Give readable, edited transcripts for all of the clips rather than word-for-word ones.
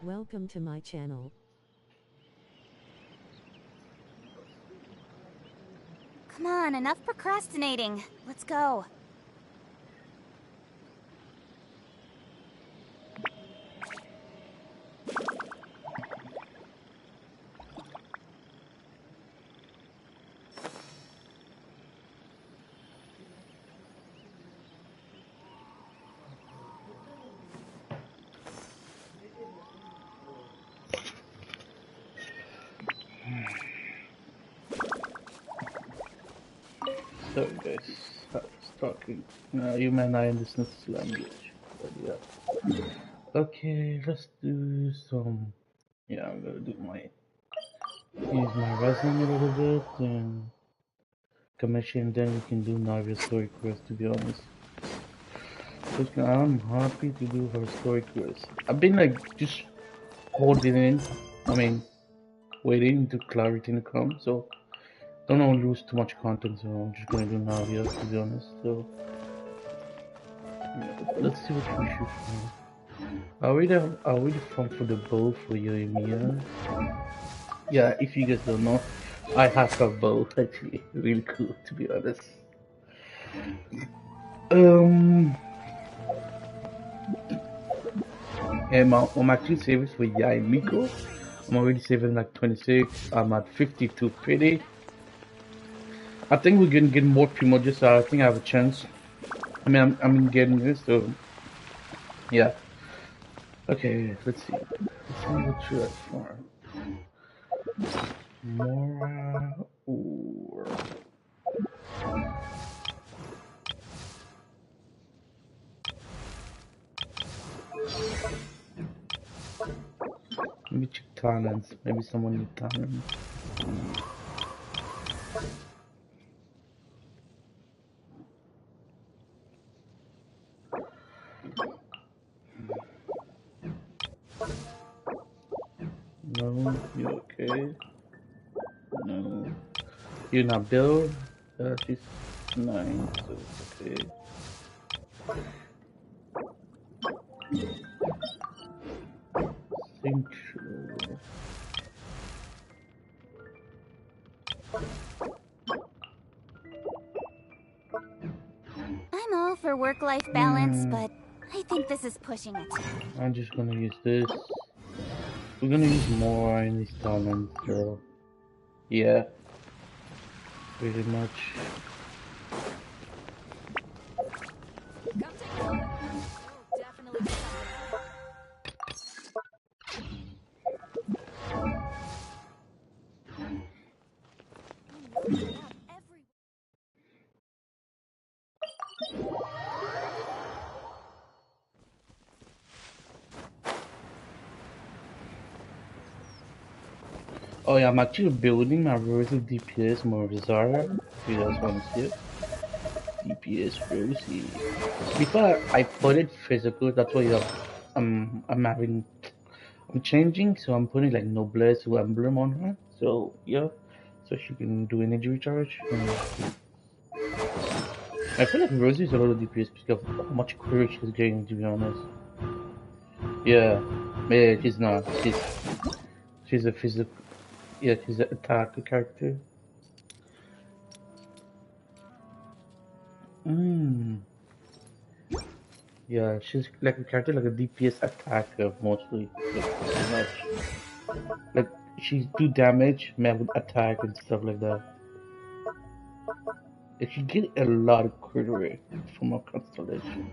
Welcome to my channel. Come on, enough procrastinating. Let's go. So guys, I was talking. You may not understand this language, but yeah. Okay, let's do some. Yeah, I'm gonna do use my resume a little bit and commission. Then we can do Navia story quest. To be honest, because I'm happy to do her story quest. I've been like just holding in. I mean, waiting to clarity to come. So don't want to lose too much content. So I'm just gonna do Navia. To be honest, so. Yeah, let's see what we shoot for. Are we the front for the bow for you and Mia? Yeah, if you guys don't know, I have a bow actually. Really cool to be honest. Um I'm actually saving for Yai Miko. I'm already saving like 26. I'm at 52 pretty. I think we're gonna get more primordials, so I think I have a chance. I mean I'm getting this, so yeah. Okay, let's see. Let's see what you're at for. Mora or maybe check talents. Maybe someone need talents. No, you okay? No. You're not Bill? She's 9, so it's okay. Central. I'm all for work-life balance, but I think this is pushing it. I'm just gonna use this. We're gonna use more in these talents, so yeah, pretty much. Come take a look. It'll definitely be something. Oh yeah, I'm actually building my Rosie DPS Morizara. If you guys wanna see it. DPS Rosie. Before I put it physical, that's why I'm changing, so I'm putting like Noblesse emblem on her. So yeah, so she can do energy recharge. I feel like Rosie's a lot of DPS because of how much courage she's getting. To be honest, yeah, yeah, she's not. She's a physical. Yeah, she's an attack character. Mm. Yeah, she's like a character like a DPS attacker mostly. Like, pretty much. Like she do damage, man, with attack and stuff like that. Like she get a lot of crit rate from her constellation.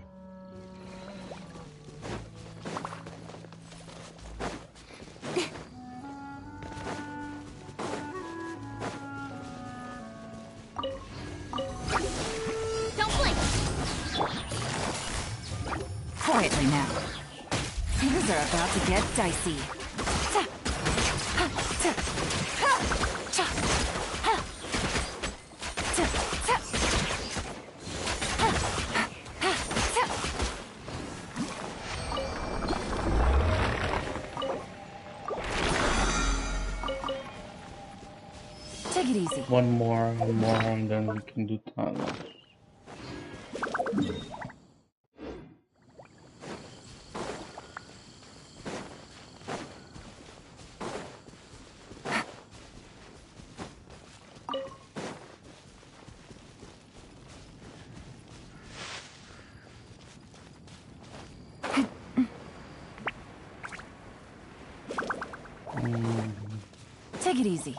Don't blink! Quietly now. Things are about to get dicey. Take it easy. One more, and then we can do talent. it easy.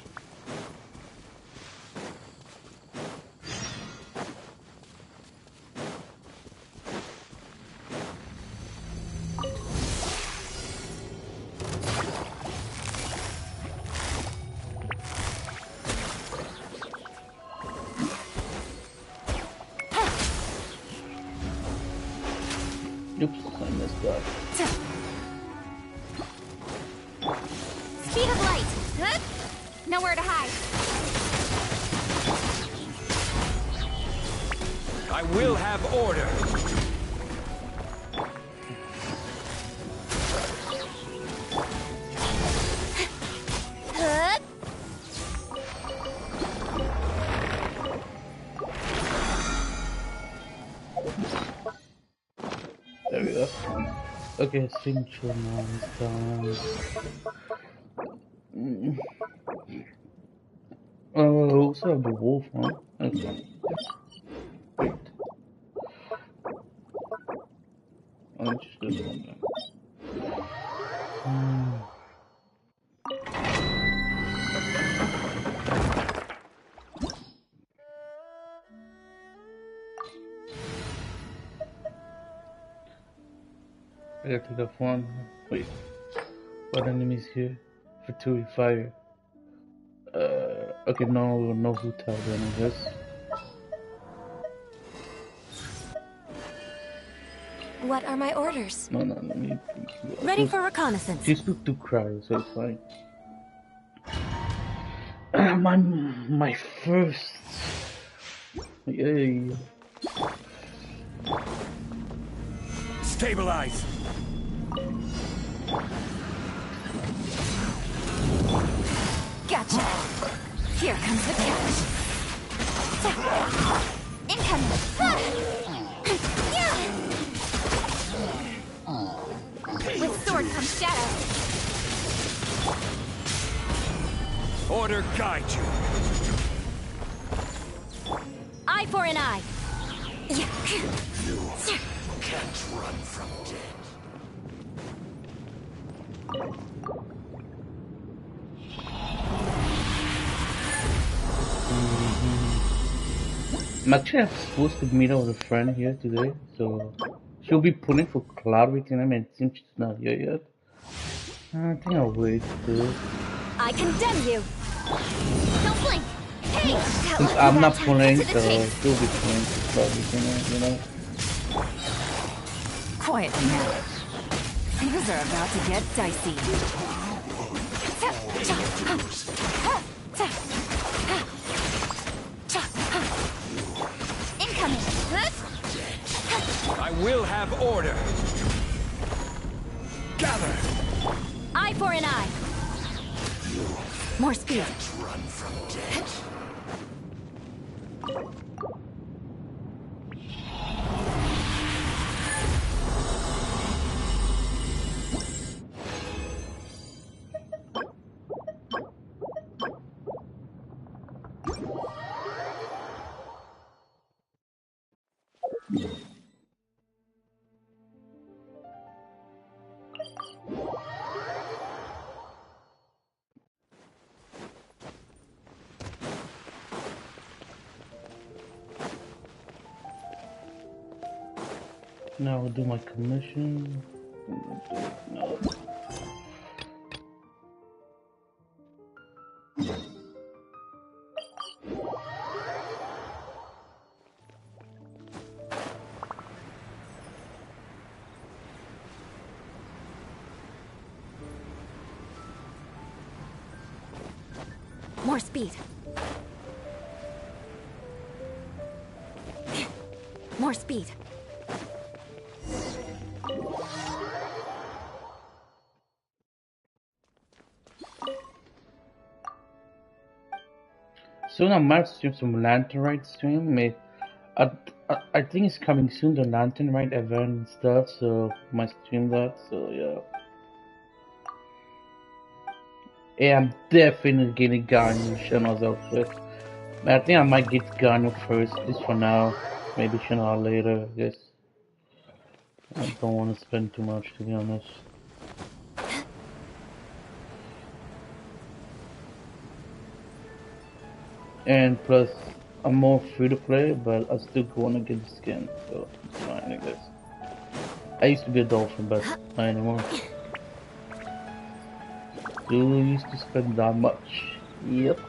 Oops, I messed up. Speed of light. Huh? Nowhere to hide. I will have order. Huh? There we go. Okay, signature now is done. Oh, I also have the wolf, huh? Okay. Wait. I'll just do this one then. I gotta take off one. Wait. What enemies here? For 2 fire. Okay, no hotel then, I guess. What are my orders? No, let me. Ready for reconnaissance. She spoke to cry, so it's fine. My first. Yay. Stabilize. Gotcha. Here comes the catch. Incoming. With sword comes shadow. Order guide you. Eye for an eye. You can't run from death. Actually, I'm supposed to meet up with a friend here today, so she'll be pulling for Cloud with him, and it seems she's not here yet. I think I'll wait too. I condemn you. Don't blink. Hey, Since I'm not pulling, so she'll be pulling for Cloud with him, you know. Quietly now. Things are about to get dicey. Incoming. I will have order. Gather. Eye for an eye. More speed. Run from death. Now I'll do my commission. No. More speed. More speed. Soon I might stream some Lantern Ride stream. I think it's coming soon, the Lantern Ride event and stuff, so I might stream that, so yeah. Yeah, I'm definitely getting Ganyu Shana's outfit. But I think I might get Ganyu first, just for now. Maybe Shana later, I guess. I don't want to spend too much, to be honest. And plus, I'm more free to play, but I still want to get the skin, so it's fine, I guess. I used to be a dolphin, but not anymore. Still used to spend that much. Yep.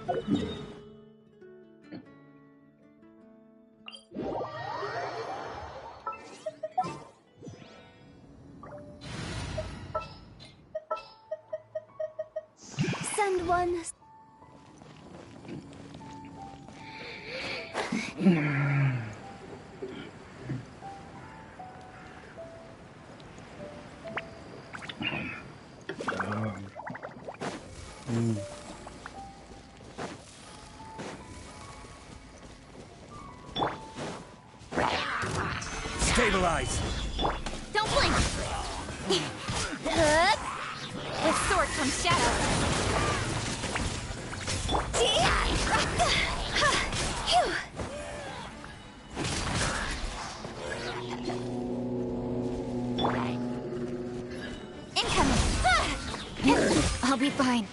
Send one. Stabilize. Don't blink. With sword comes shadow. Incoming. I'll be fine.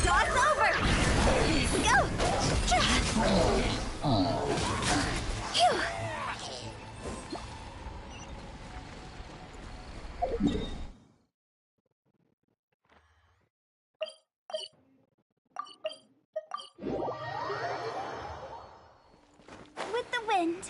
Dog's over. Go. Phew. With the wind.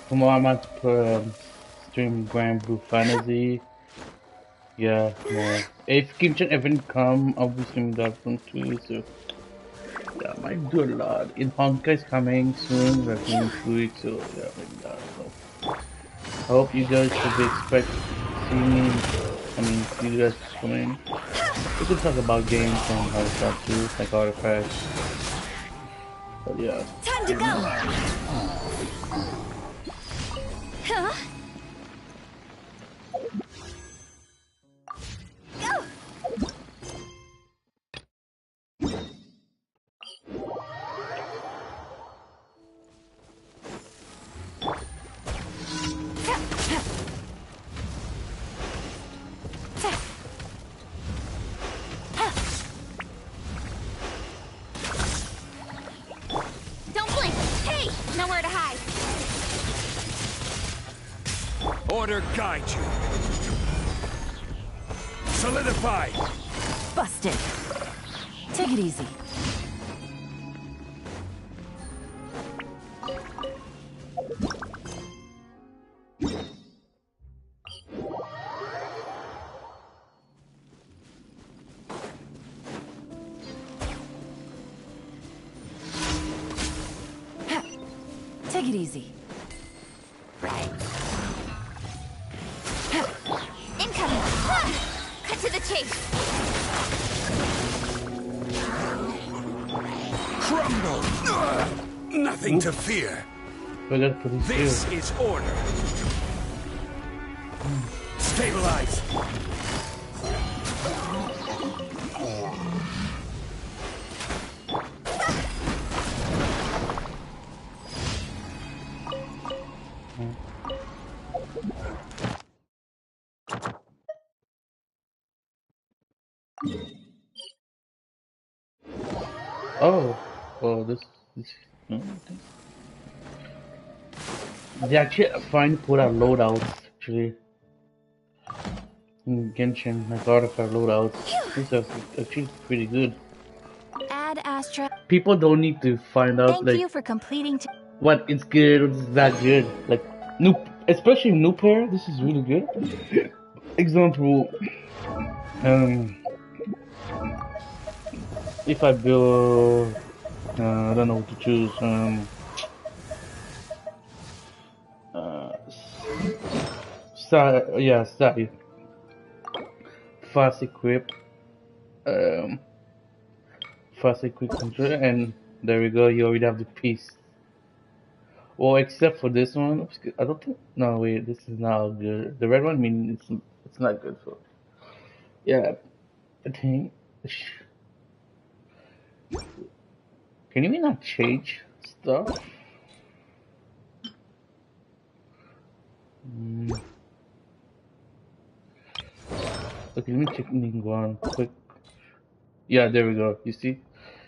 Tomorrow I might stream Grand Blue Fantasy. Yeah, more. If Genshin event come, I'll be streaming that one too. So yeah, I might do a lot. In Honkai is coming soon, like in 2 weeks. So yeah, maybe that. So I hope you guys should be expect seeing me. I mean, you guys coming. We can talk about games and how stuff too, like artifacts. But yeah. Time to go. Huh? Go. Don't blink. Hey, nowhere to hide. Order guide you. Solidify. Busted. Take it easy. Take it easy. Incoming. Cut to the chase. Crumble. Nothing to fear. Forget to be This still. is order. Stabilize. Oh, this. No, okay. They actually finally put out loadouts actually in Genshin, like artifact loadouts. These are actually pretty good. Add Astra. People don't need to find out Thank like you for completing. what is good, what is that good. Like new, especially new player, this is really good. Example, um, if I build, I don't know what to choose. Uh, sorry, fast equip, um, fast equip control, and there we go. You already have the piece. Well, except for this one, I don't think. No, wait, this is not good. The red one, I mean, it's not good for. Yeah, I think. Can you not change stuff? Mm. Okay, let me check one quick. Yeah, there we go. You see?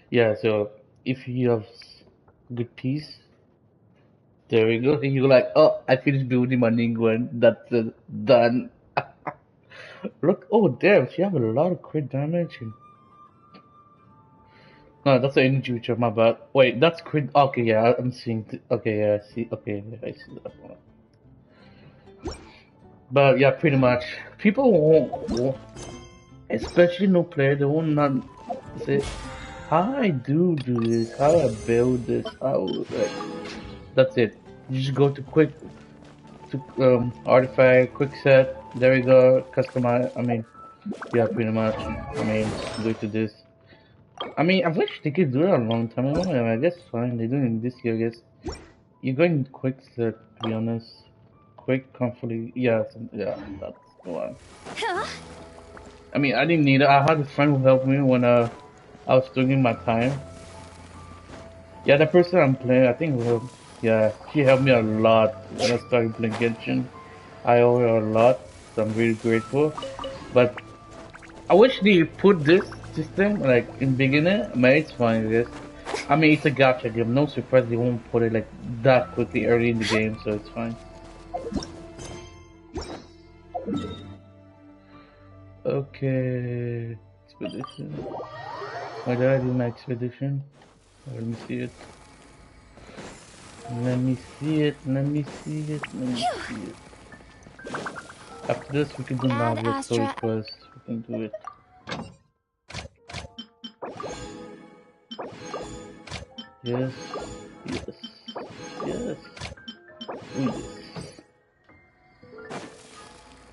Yeah, so if you have good piece, there we go. And you're like, oh, I finished building my Ningguang. That's done. Look, oh damn, she have a lot of crit damage. No, that's an energy witcher, my bad. Wait, that's crit. Okay, yeah, I'm seeing. Okay, yeah, I see. Okay, yeah, I see that one. But yeah, pretty much. People won't especially no player, they will not say, how I do this, how I build this, how, like, that's it. You just go to quick, to artifact, quick set, there you go, customize, I mean, yeah, pretty much, I mean, go to this. I mean, I wish they could do it a long time ago, I guess fine, they're doing it this year, I guess. You're going quick set, to be honest. Quick, comfortably, yeah, yeah, that's the one. I mean, I didn't need it. I had a friend who helped me when I was doing my time. Yeah, the person I'm playing, I think, yeah, she helped me a lot when I started playing Genshin. I owe her a lot, so I'm really grateful. But I wish they put this system like in beginner. I mean, it's fine, I guess. I mean, it's a gacha game. No surprise they won't put it like that quickly early in the game, so it's fine. Okay, expedition. Why did I do my expedition? Let me see it. Let me see it. Let me see it. Let me see it. After this, we can do navia story quest. We can do it. Yes. Yes. Yes.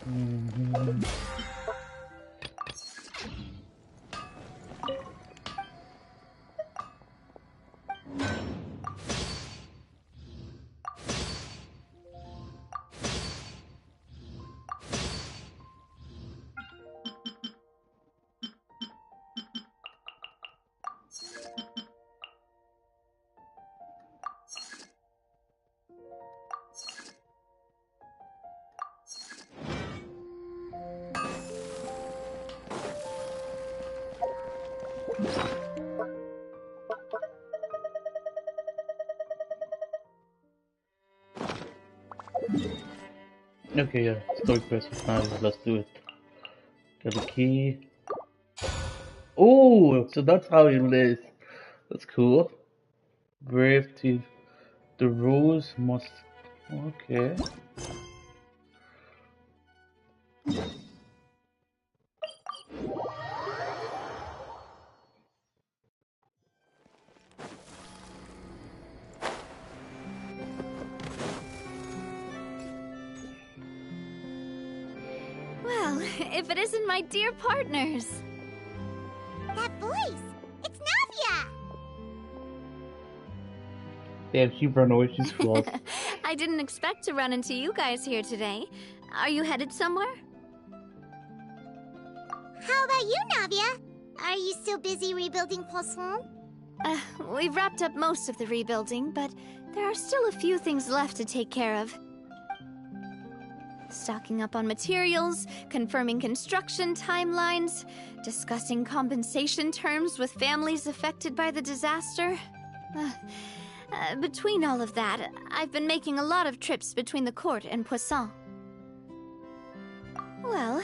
Oh, yes. Okay, yeah. Story quest with navia. Let's do it. Got the key. Oh, so that's how it is. That's cool. Brave to the rules must. Okay. Well, if it isn't my dear partners. That voice! It's Navia! Damn, she ran away. She's lost. I didn't expect to run into you guys here today. Are you headed somewhere? How about you, Navia? Are you still busy rebuilding Poisson? We've wrapped up most of the rebuilding, but there are still a few things left to take care of. Stocking up on materials, confirming construction timelines, discussing compensation terms with families affected by the disaster. Between all of that, I've been making a lot of trips between the court and Poisson. Well,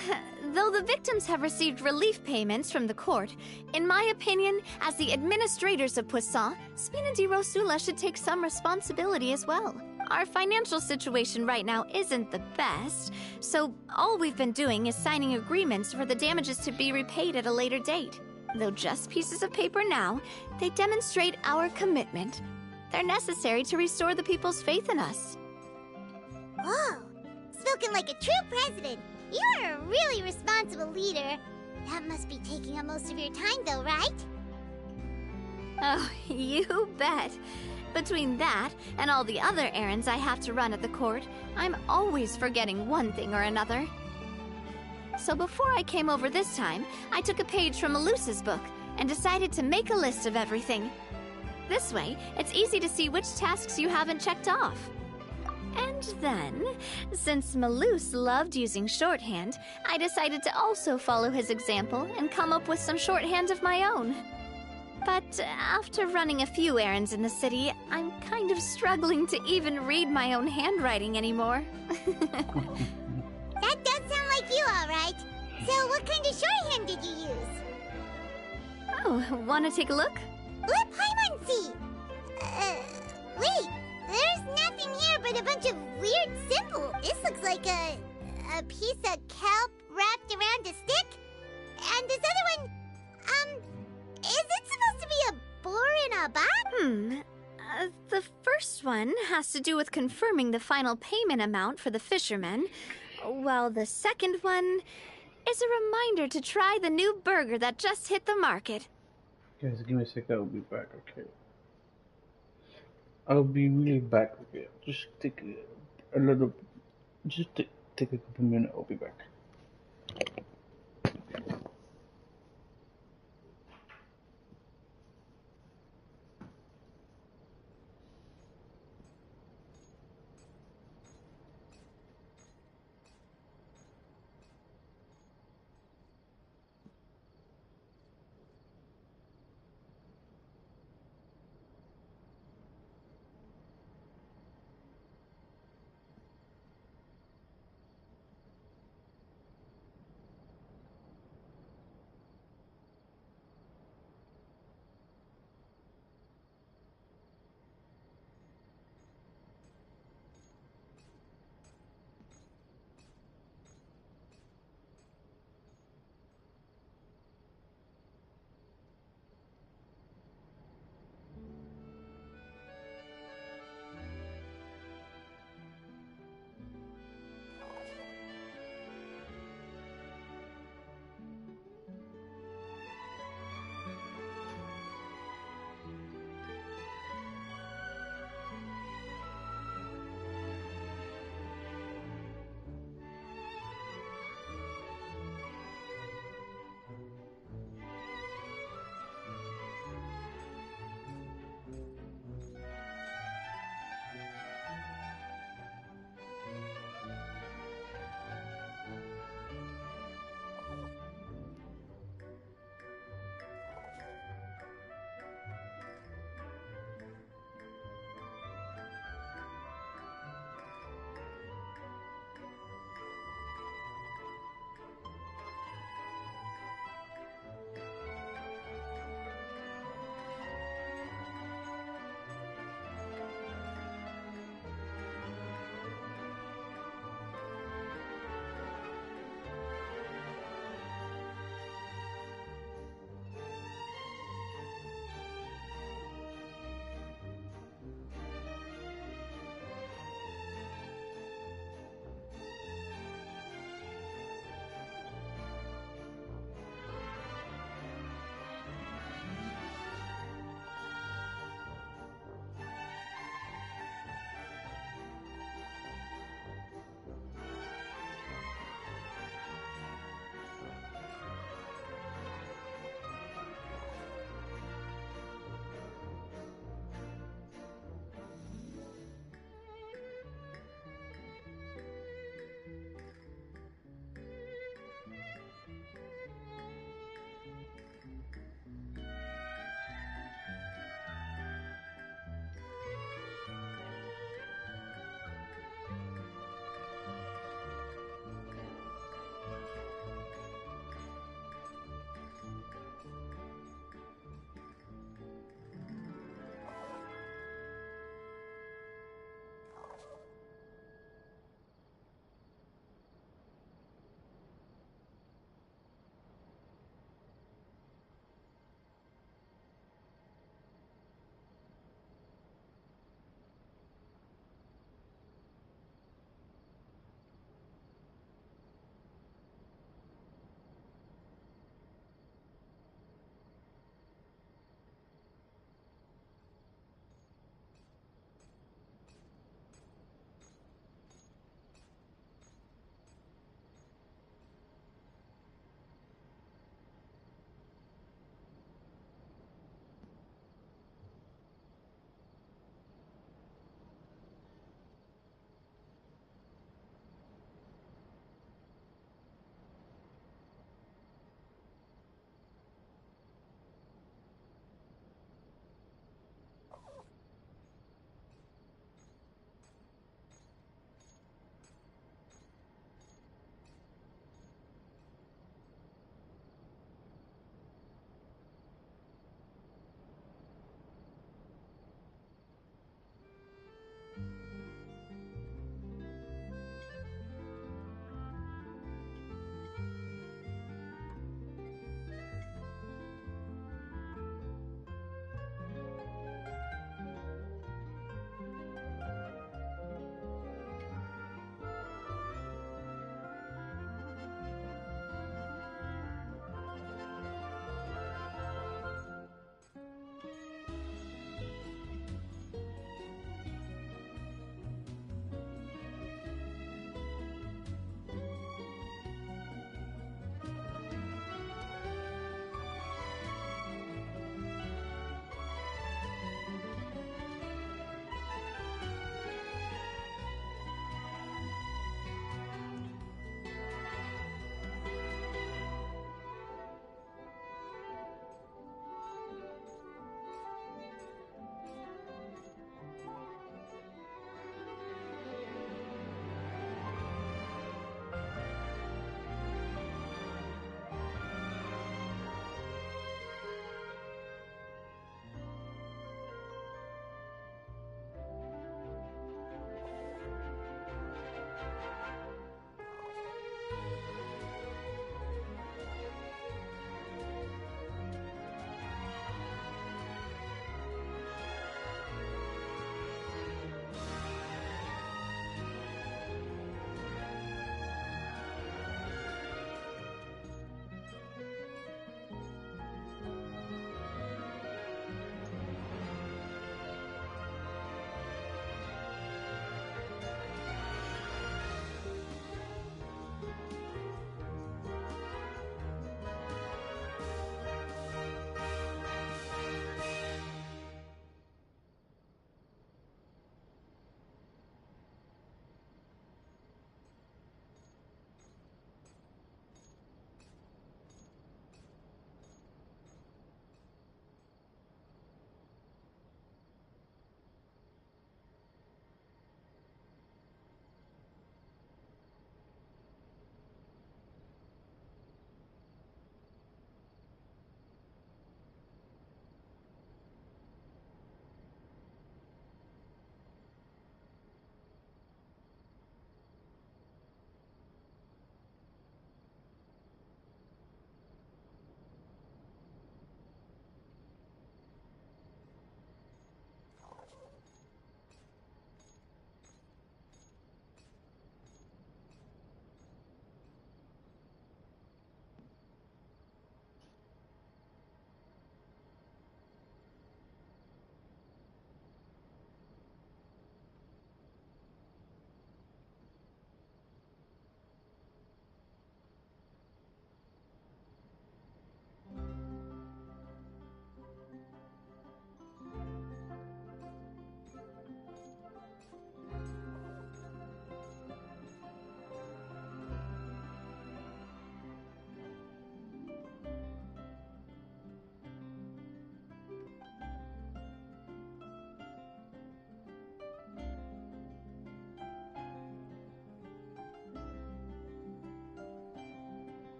Though the victims have received relief payments from the court, in my opinion, as the administrators of Poisson, Spina di Rosula should take some responsibility as well. Our financial situation right now isn't the best, so all we've been doing is signing agreements for the damages to be repaid at a later date. Though just pieces of paper now, they demonstrate our commitment. They're necessary to restore the people's faith in us. Whoa! Spoken like a true president. You're a really responsible leader. That must be taking up most of your time, though, right? Oh, you bet. Between that and all the other errands I have to run at the court, I'm always forgetting one thing or another. So before I came over this time, I took a page from Melusa's book and decided to make a list of everything. This way, it's easy to see which tasks you haven't checked off. And then, since Melus loved using shorthand, I decided to also follow his example and come up with some shorthand of my own. But after running a few errands in the city, I'm kind of struggling to even read my own handwriting anymore. That does sound like you, all right. So what kind of shorthand did you use? Oh, wanna take a look? Let Paimon see! Wait! There's nothing here but a bunch of weird symbols. This looks like a piece of kelp wrapped around a stick. And this other one, is it supposed to be a boar in a box? The first one has to do with confirming the final payment amount for the fishermen, while the second one is a reminder to try the new burger that just hit the market. Guys, give me a sec, I'll be back, okay? I'll be really back, okay? Just take a little... Just take a couple minutes, I'll be back.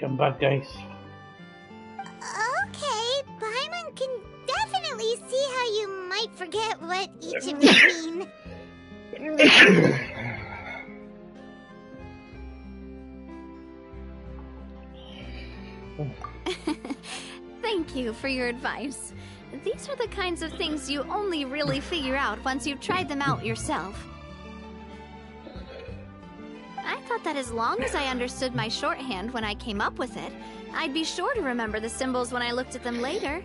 Come back, guys. Okay, Paimon can definitely see how you might forget what each of these mean. Thank you for your advice. These are the kinds of things you only really figure out once you've tried them out yourself. I thought that as long as I understood my shorthand when I came up with it, I'd be sure to remember the symbols when I looked at them later.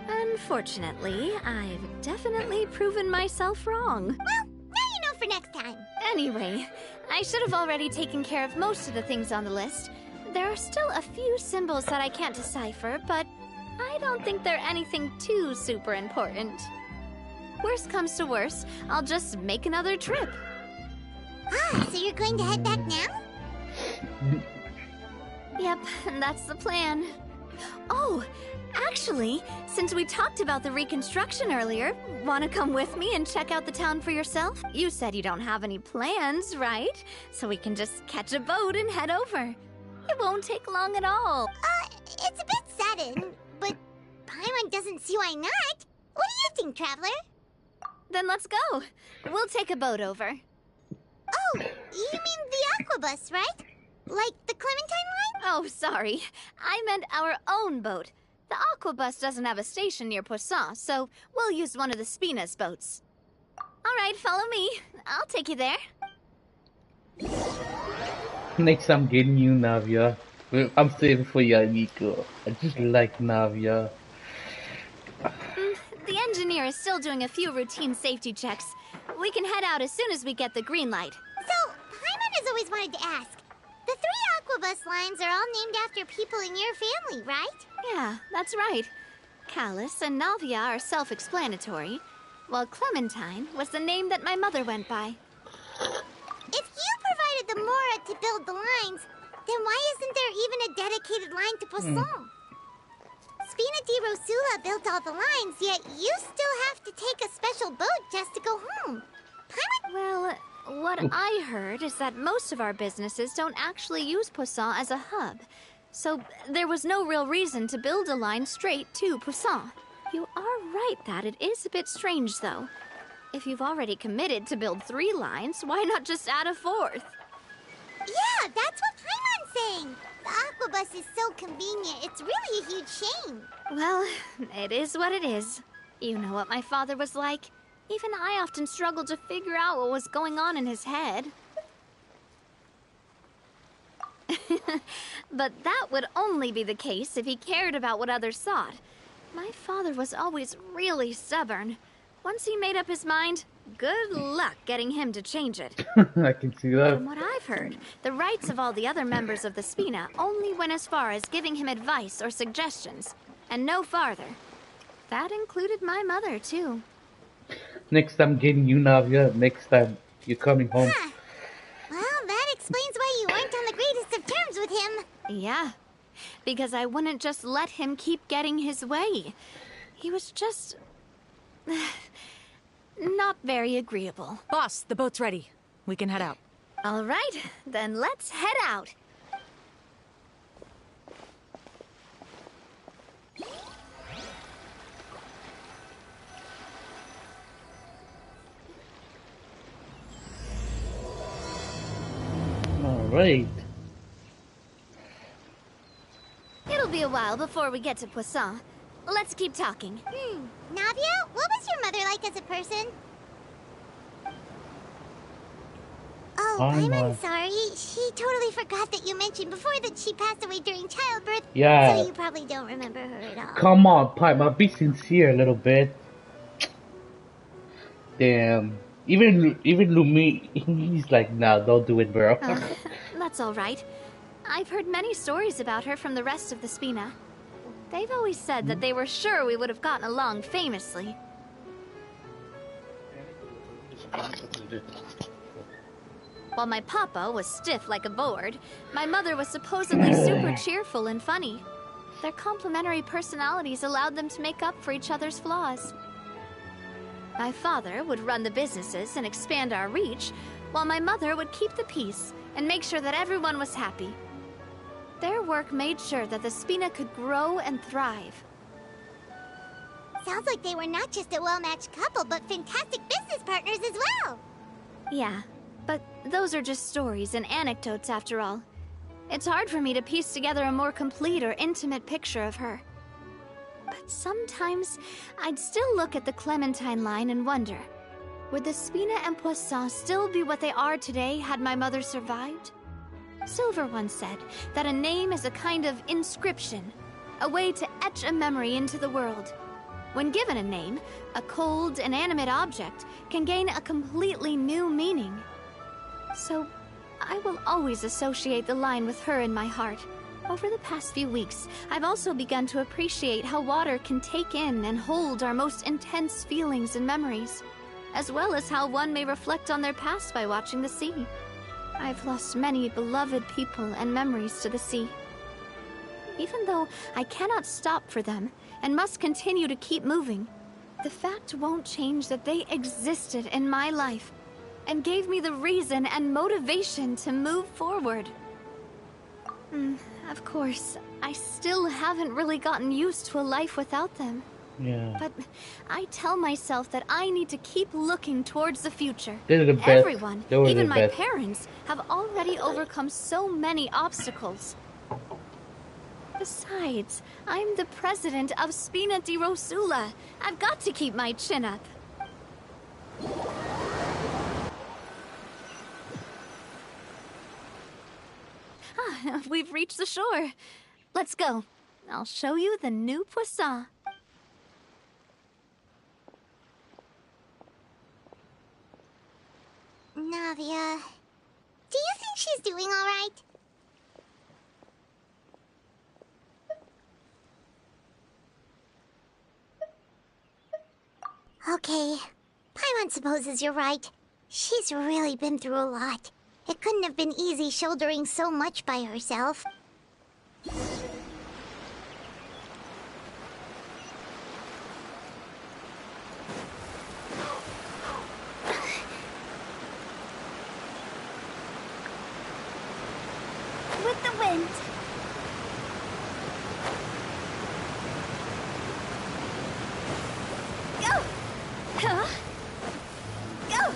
Unfortunately, I've definitely proven myself wrong. Well, now you know for next time. Anyway, I should have already taken care of most of the things on the list. There are still a few symbols that I can't decipher, but I don't think they're anything too super important. Worst comes to worst, I'll just make another trip. Ah, so you're going to head back now? Yep, that's the plan. Oh, actually, since we talked about the reconstruction earlier, want to come with me and check out the town for yourself? You said you don't have any plans, right? So we can just catch a boat and head over. It won't take long at all. It's a bit sudden, but Paimon doesn't see why not. What do you think, Traveler? Then let's go. We'll take a boat over. Oh, you mean the Aquabus, right? Like the Clementine line? Oh, sorry. I meant our own boat. The Aquabus doesn't have a station near Poisson, so we'll use one of the Spina's boats. All right, follow me. I'll take you there. Next I'm getting you, Navia. I'm saving for you, Nico. I just like Navia. The engineer is still doing a few routine safety checks. We can head out as soon as we get the green light. So, Paimon has always wanted to ask. The 3 Aquabus lines are all named after people in your family, right? Yeah, that's right. Callus and Navia are self-explanatory, while Clementine was the name that my mother went by. If you provided the Mora to build the lines, then why isn't there even a dedicated line to Poisson? Spina di Rosula built all the lines, yet you still have to take a special boat just to go home. Paimon? Well, what I heard is that most of our businesses don't actually use Poisson as a hub. So there was no real reason to build a line straight to Poisson. You are right that it is a bit strange, though. If you've already committed to build 3 lines, why not just add a 4th? Yeah, that's what Paimon's saying. The Aquabus is so convenient, it's really a huge shame. Well, it is what it is. You know what my father was like. Even I often struggled to figure out what was going on in his head. But that would only be the case if he cared about what others thought. My father was always really stubborn. Once he made up his mind, good luck getting him to change it. I can see that. From what I've heard, the rights of all the other members of the Spina only went as far as giving him advice or suggestions, and no farther. That included my mother, too. Next I'm getting you, Navia. Next time you're coming home. Huh. Well, that explains why you weren't on the greatest of terms with him. Yeah, because I wouldn't just let him keep getting his way. He was just... not very agreeable. Boss, the boat's ready. We can head out. All right, then let's head out. All right. It'll be a while before we get to Poisson. Let's keep talking. Navia, what was your mother like as a person? Oh, I'm sorry. She totally forgot that you mentioned before that she passed away during childbirth. Yeah. So you probably don't remember her at all. Come on, Pipe. I'll be sincere a little bit. Damn. Even Lumi, he's like, nah, don't do it, bro. That's all right. I've heard many stories about her from the rest of the Spina. They've always said that they were sure we would have gotten along famously. While my papa was stiff like a board, my mother was supposedly super cheerful and funny. Their complementary personalities allowed them to make up for each other's flaws. My father would run the businesses and expand our reach, while my mother would keep the peace and make sure that everyone was happy. Their work made sure that the Spina could grow and thrive. Sounds like they were not just a well-matched couple, but fantastic business partners as well. Yeah, but those are just stories and anecdotes after all. It's hard for me to piece together a more complete or intimate picture of her. But sometimes, I'd still look at the Clementine line and wonder, would the Spina and Poisson still be what they are today had my mother survived? Silver once said that a name is a kind of inscription, a way to etch a memory into the world. When given a name, a cold, inanimate object can gain a completely new meaning. So, I will always associate the line with her in my heart. Over the past few weeks, I've also begun to appreciate how water can take in and hold our most intense feelings and memories, as well as how one may reflect on their past by watching the sea. I've lost many beloved people and memories to the sea. Even though I cannot stop for them and must continue to keep moving, the fact won't change that they existed in my life and gave me the reason and motivation to move forward. Of course, I still haven't really gotten used to a life without them. Yeah. But I tell myself that I need to keep looking towards the future. They're the best. Everyone, They were even the my best. parents, have already overcome so many obstacles. Besides, I'm the president of Spina di Rosula. I've got to keep my chin up. We've reached the shore. Let's go. I'll show you the new Poisson. Navia, do you think she's doing all right? Okay, Paimon supposes you're right. She's really been through a lot. It couldn't have been easy shouldering so much by herself. With the wind. Go! Huh? Go!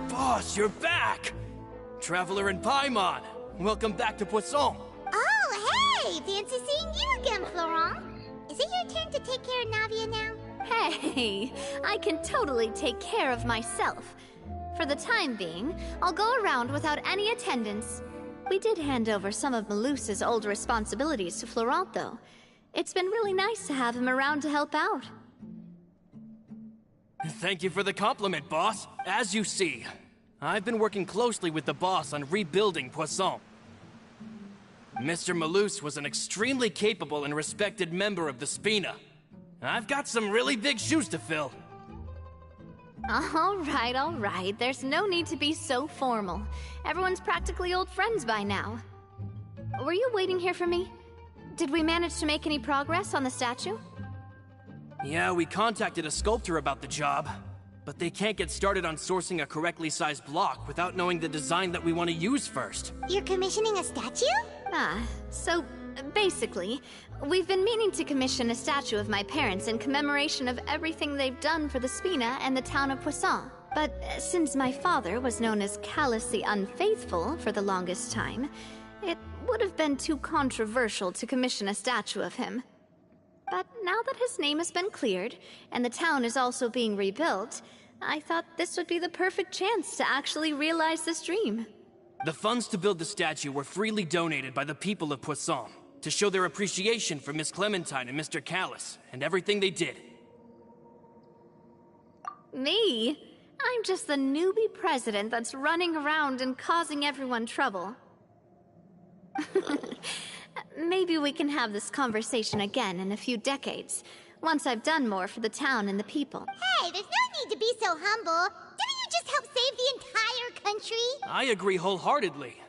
Boss, you're back! Traveler and Paimon, welcome back to Poisson. Oh, hey! Fancy seeing you again, Florent. Is it your turn to take care of Navia now? Hey, I can totally take care of myself. For the time being, I'll go around without any attendance. We did hand over some of Malus's old responsibilities to Florent, though. It's been really nice to have him around to help out. Thank you for the compliment, boss. As you see, I've been working closely with the boss on rebuilding Poisson. Mr. Malus was an extremely capable and respected member of the Spina. I've got some really big shoes to fill. All right. There's no need to be so formal. Everyone's practically old friends by now. Were you waiting here for me? Did we manage to make any progress on the statue? Yeah, we contacted a sculptor about the job, but they can't get started on sourcing a correctly sized block without knowing the design that we want to use first. You're commissioning a statue? So basically, we've been meaning to commission a statue of my parents in commemoration of everything they've done for the Spina and the town of Poisson. But since my father was known as Callus the Unfaithful for the longest time, it would have been too controversial to commission a statue of him. But now that his name has been cleared, and the town is also being rebuilt, I thought this would be the perfect chance to actually realize this dream. The funds to build the statue were freely donated by the people of Poisson to show their appreciation for Miss Clementine and Mr. Callus and everything they did. Me? I'm just the newbie president that's running around and causing everyone trouble. Maybe we can have this conversation again in a few decades, once I've done more for the town and the people. Hey, there's no need to be so humble. Didn't you just help save the entire country? I agree wholeheartedly.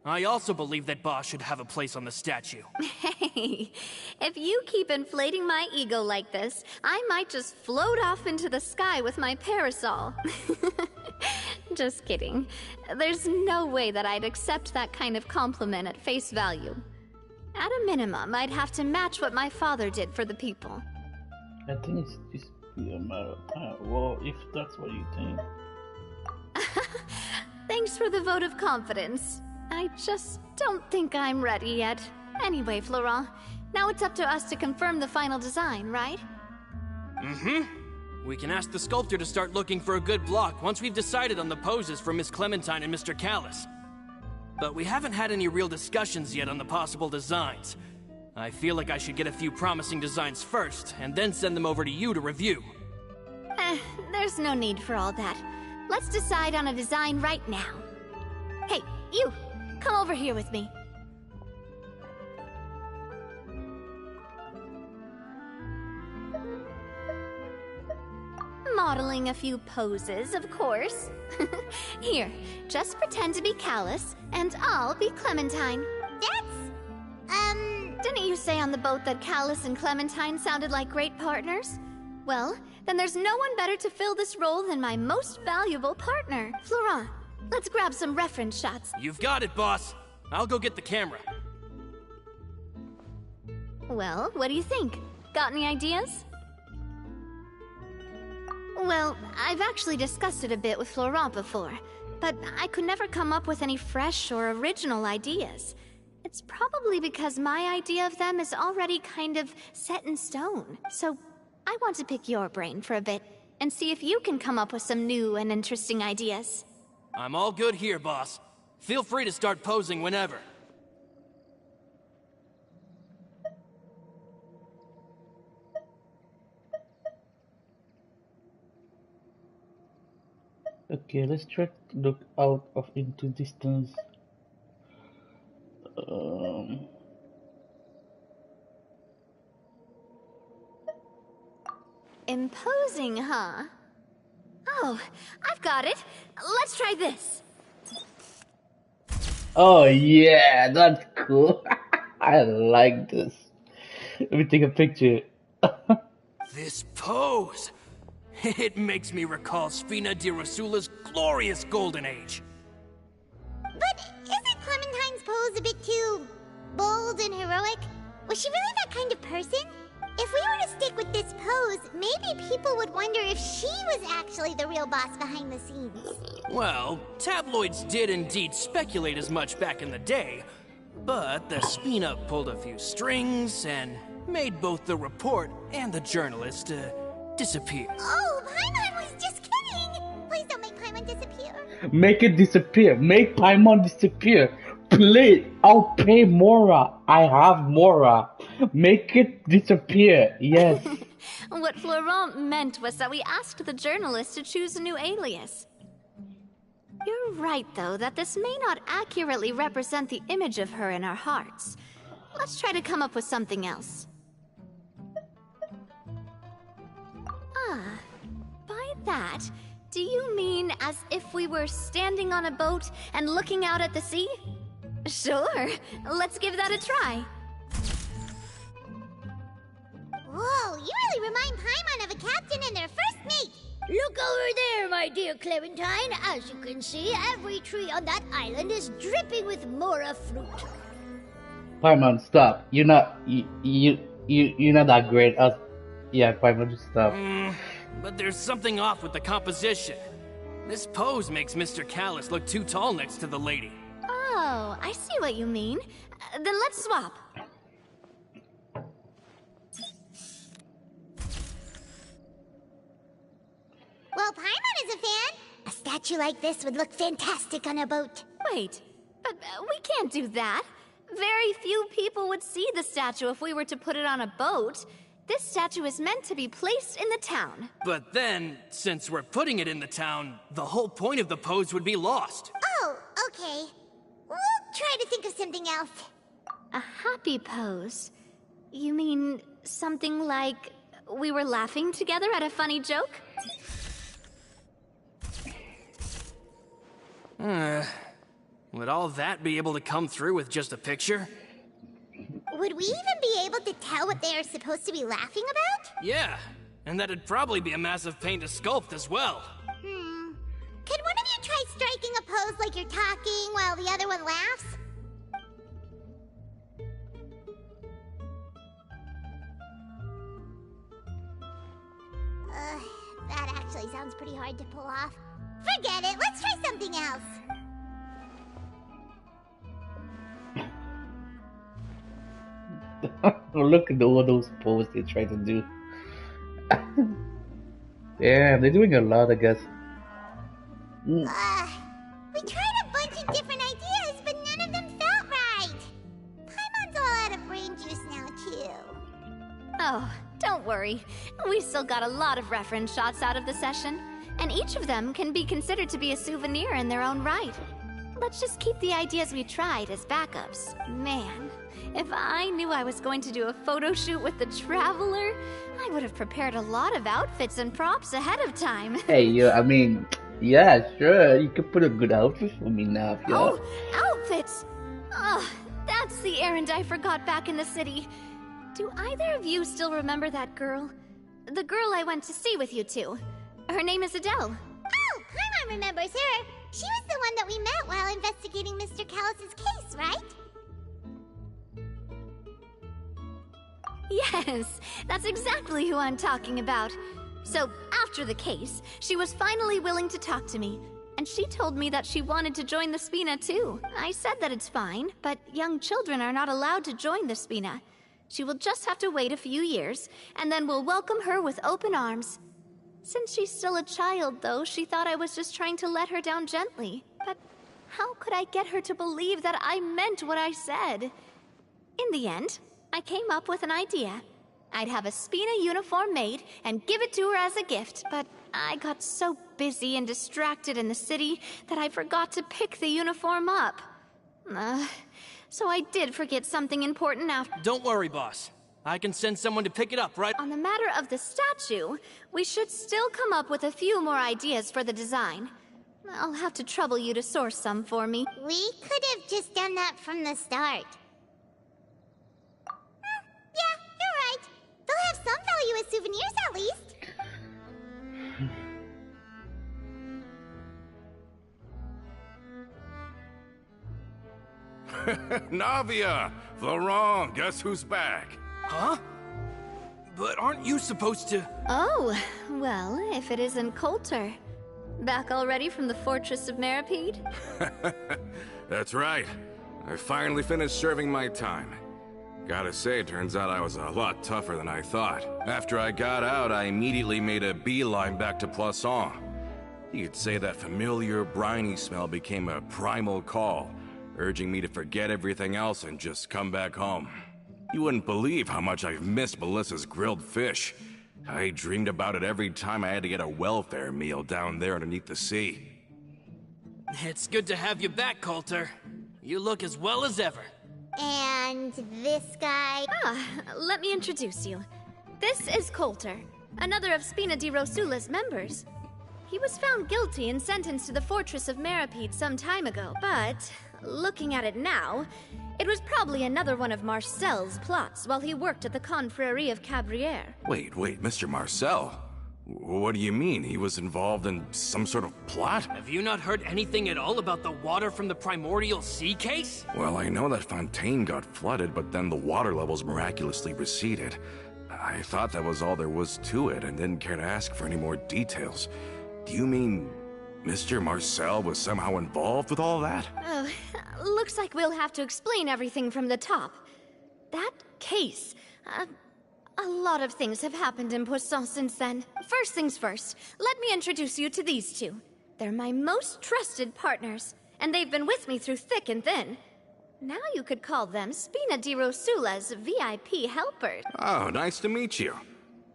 I also believe that Boss should have a place on the statue. Hey, if you keep inflating my ego like this, I might just float off into the sky with my parasol. Just kidding. There's no way that I'd accept that kind of compliment at face value. At a minimum, I'd have to match what my father did for the people. I think it's just a matter of time. Well, if that's what you think. Thanks for the vote of confidence. I just don't think I'm ready yet. Anyway, Florent, now it's up to us to confirm the final design, right? We can ask the sculptor to start looking for a good block once we've decided on the poses for Miss Clementine and Mr. Callis. But we haven't had any real discussions yet on the possible designs. I feel like I should get a few promising designs first, and then send them over to you to review. There's no need for all that. Let's decide on a design right now. Hey, you! Come over here with me. Modeling a few poses, of course. Here, just pretend to be Callis, and I'll be Clementine. Didn't you say on the boat that Callis and Clementine sounded like great partners? Well, then there's no one better to fill this role than my most valuable partner. Florent, let's grab some reference shots. You've got it, boss. I'll go get the camera. Well, what do you think? Got any ideas? Well, I've actually discussed it a bit with Florent before, but I could never come up with any fresh or original ideas. It's probably because my idea of them is already kind of set in stone. So I want to pick your brain for a bit and see if you can come up with some new and interesting ideas. I'm all good here, boss. Feel free to start posing whenever. Okay, let's try to look out of into distance. Imposing, huh? Oh, I've got it. Let's try this. Oh yeah, that's cool. I like this. Let me take a picture. This pose! It makes me recall Spina di Rosula's glorious golden age. But isn't Clementine's pose a bit too bold and heroic? Was she really that kind of person? If we were to stick with this pose, maybe people would wonder if she was actually the real boss behind the scenes. Well, tabloids did indeed speculate as much back in the day, but the Spina pulled a few strings and made both the report and the journalist disappear. Oh, Paimon was just kidding! Please don't make Paimon disappear. Make it disappear. Make Paimon disappear. Please, I'll pay Mora. I have Mora. Make it disappear. Yes. What Florent meant was that we asked the journalist to choose a new alias. You're right, though, that this may not accurately represent the image of her in our hearts. Let's try to come up with something else. Ah, by that, do you mean as if we were standing on a boat and looking out at the sea? Sure, let's give that a try. Whoa, you really remind Paimon of a captain and their first mate. Look over there, my dear Clementine. As you can see, every tree on that island is dripping with mora fruit. Paimon, stop. You're not that great. Yeah, Paimon, just stop. But there's something off with the composition. This pose makes Mr. Callis look too tall next to the lady. Oh, I see what you mean. Then let's swap. Well, Paimon is a fan. A statue like this would look fantastic on a boat. Wait, but we can't do that. Very few people would see the statue if we were to put it on a boat. This statue is meant to be placed in the town. But then, since we're putting it in the town, the whole point of the pose would be lost. Oh, okay. We'll try to think of something else. A happy pose? You mean something like we were laughing together at a funny joke? Would all that be able to come through with just a picture? Would we even be able to tell what they are supposed to be laughing about? Yeah, and that'd probably be a massive pain to sculpt as well. Could one of you try striking a pose like you're talking while the other one laughs? That actually sounds pretty hard to pull off. Forget it, let's try something else. Oh, look at all those poses they try to do. Yeah, they're doing a lot, I guess. We tried a bunch of different ideas, but none of them felt right. Paimon's all out of brain juice now, too. Oh, don't worry. We still got a lot of reference shots out of the session, and each of them can be considered to be a souvenir in their own right. Let's just keep the ideas we tried as backups. Man, if I knew I was going to do a photo shoot with the Traveler, I would have prepared a lot of outfits and props ahead of time. Hey, I mean, yeah, sure, you could put a good outfit for me now, yeah. Oh, outfits! Ugh, that's the errand I forgot back in the city. Do either of you still remember that girl? The girl I went to see with you two. Her name is Adele. Oh, Paimon remembers her. She was the one that we met while investigating Mr. Callus's case, right? Yes, that's exactly who I'm talking about. So, after the case, she was finally willing to talk to me. And she told me that she wanted to join the Spina too. I said that it's fine, but young children are not allowed to join the Spina. She will just have to wait a few years, and then we'll welcome her with open arms. Since she's still a child, though, she thought I was just trying to let her down gently. But how could I get her to believe that I meant what I said? In the end, I came up with an idea. I'd have a Spina uniform made and give it to her as a gift, but I got so busy and distracted in the city that I forgot to pick the uniform up. So I did forget something important after. Don't worry, boss. I can send someone to pick it up, right? On the matter of the statue, we should still come up with a few more ideas for the design. I'll have to trouble you to source some for me. We could have just done that from the start. Yeah, you're right. They'll have some value as souvenirs at least. Navia! Florent, guess who's back? Huh? But aren't you supposed to... Oh, well, if it isn't Coulter. Back already from the Fortress of Meripede? That's right. I finally finished serving my time. Gotta say, it turns out I was a lot tougher than I thought. After I got out, I immediately made a beeline back to Poisson. You could say that familiar, briny smell became a primal call, urging me to forget everything else and just come back home. You wouldn't believe how much I've missed Melissa's grilled fish. I dreamed about it every time I had to get a welfare meal down there underneath the sea. It's good to have you back, Coulter. You look as well as ever. And this guy... Let me introduce you. This is Coulter, another of Spina di Rosula's members. He was found guilty and sentenced to the Fortress of Meripede some time ago, but looking at it now, it was probably another one of Marcel's plots while he worked at the Confrérie of Cabrières. Wait, Mr. Marcel? What do you mean? He was involved in some sort of plot? Have you not heard anything at all about the water from the primordial sea case? Well, I know that Fontaine got flooded, but then the water levels miraculously receded. I thought that was all there was to it and didn't care to ask for any more details. Do you mean Mr. Marcel was somehow involved with all that? Oh, looks like we'll have to explain everything from the top. That case, a lot of things have happened in Poisson since then. First things first, let me introduce you to these two. They're my most trusted partners, and they've been with me through thick and thin. Now you could call them Spina di Rosula's VIP helpers. Oh, nice to meet you.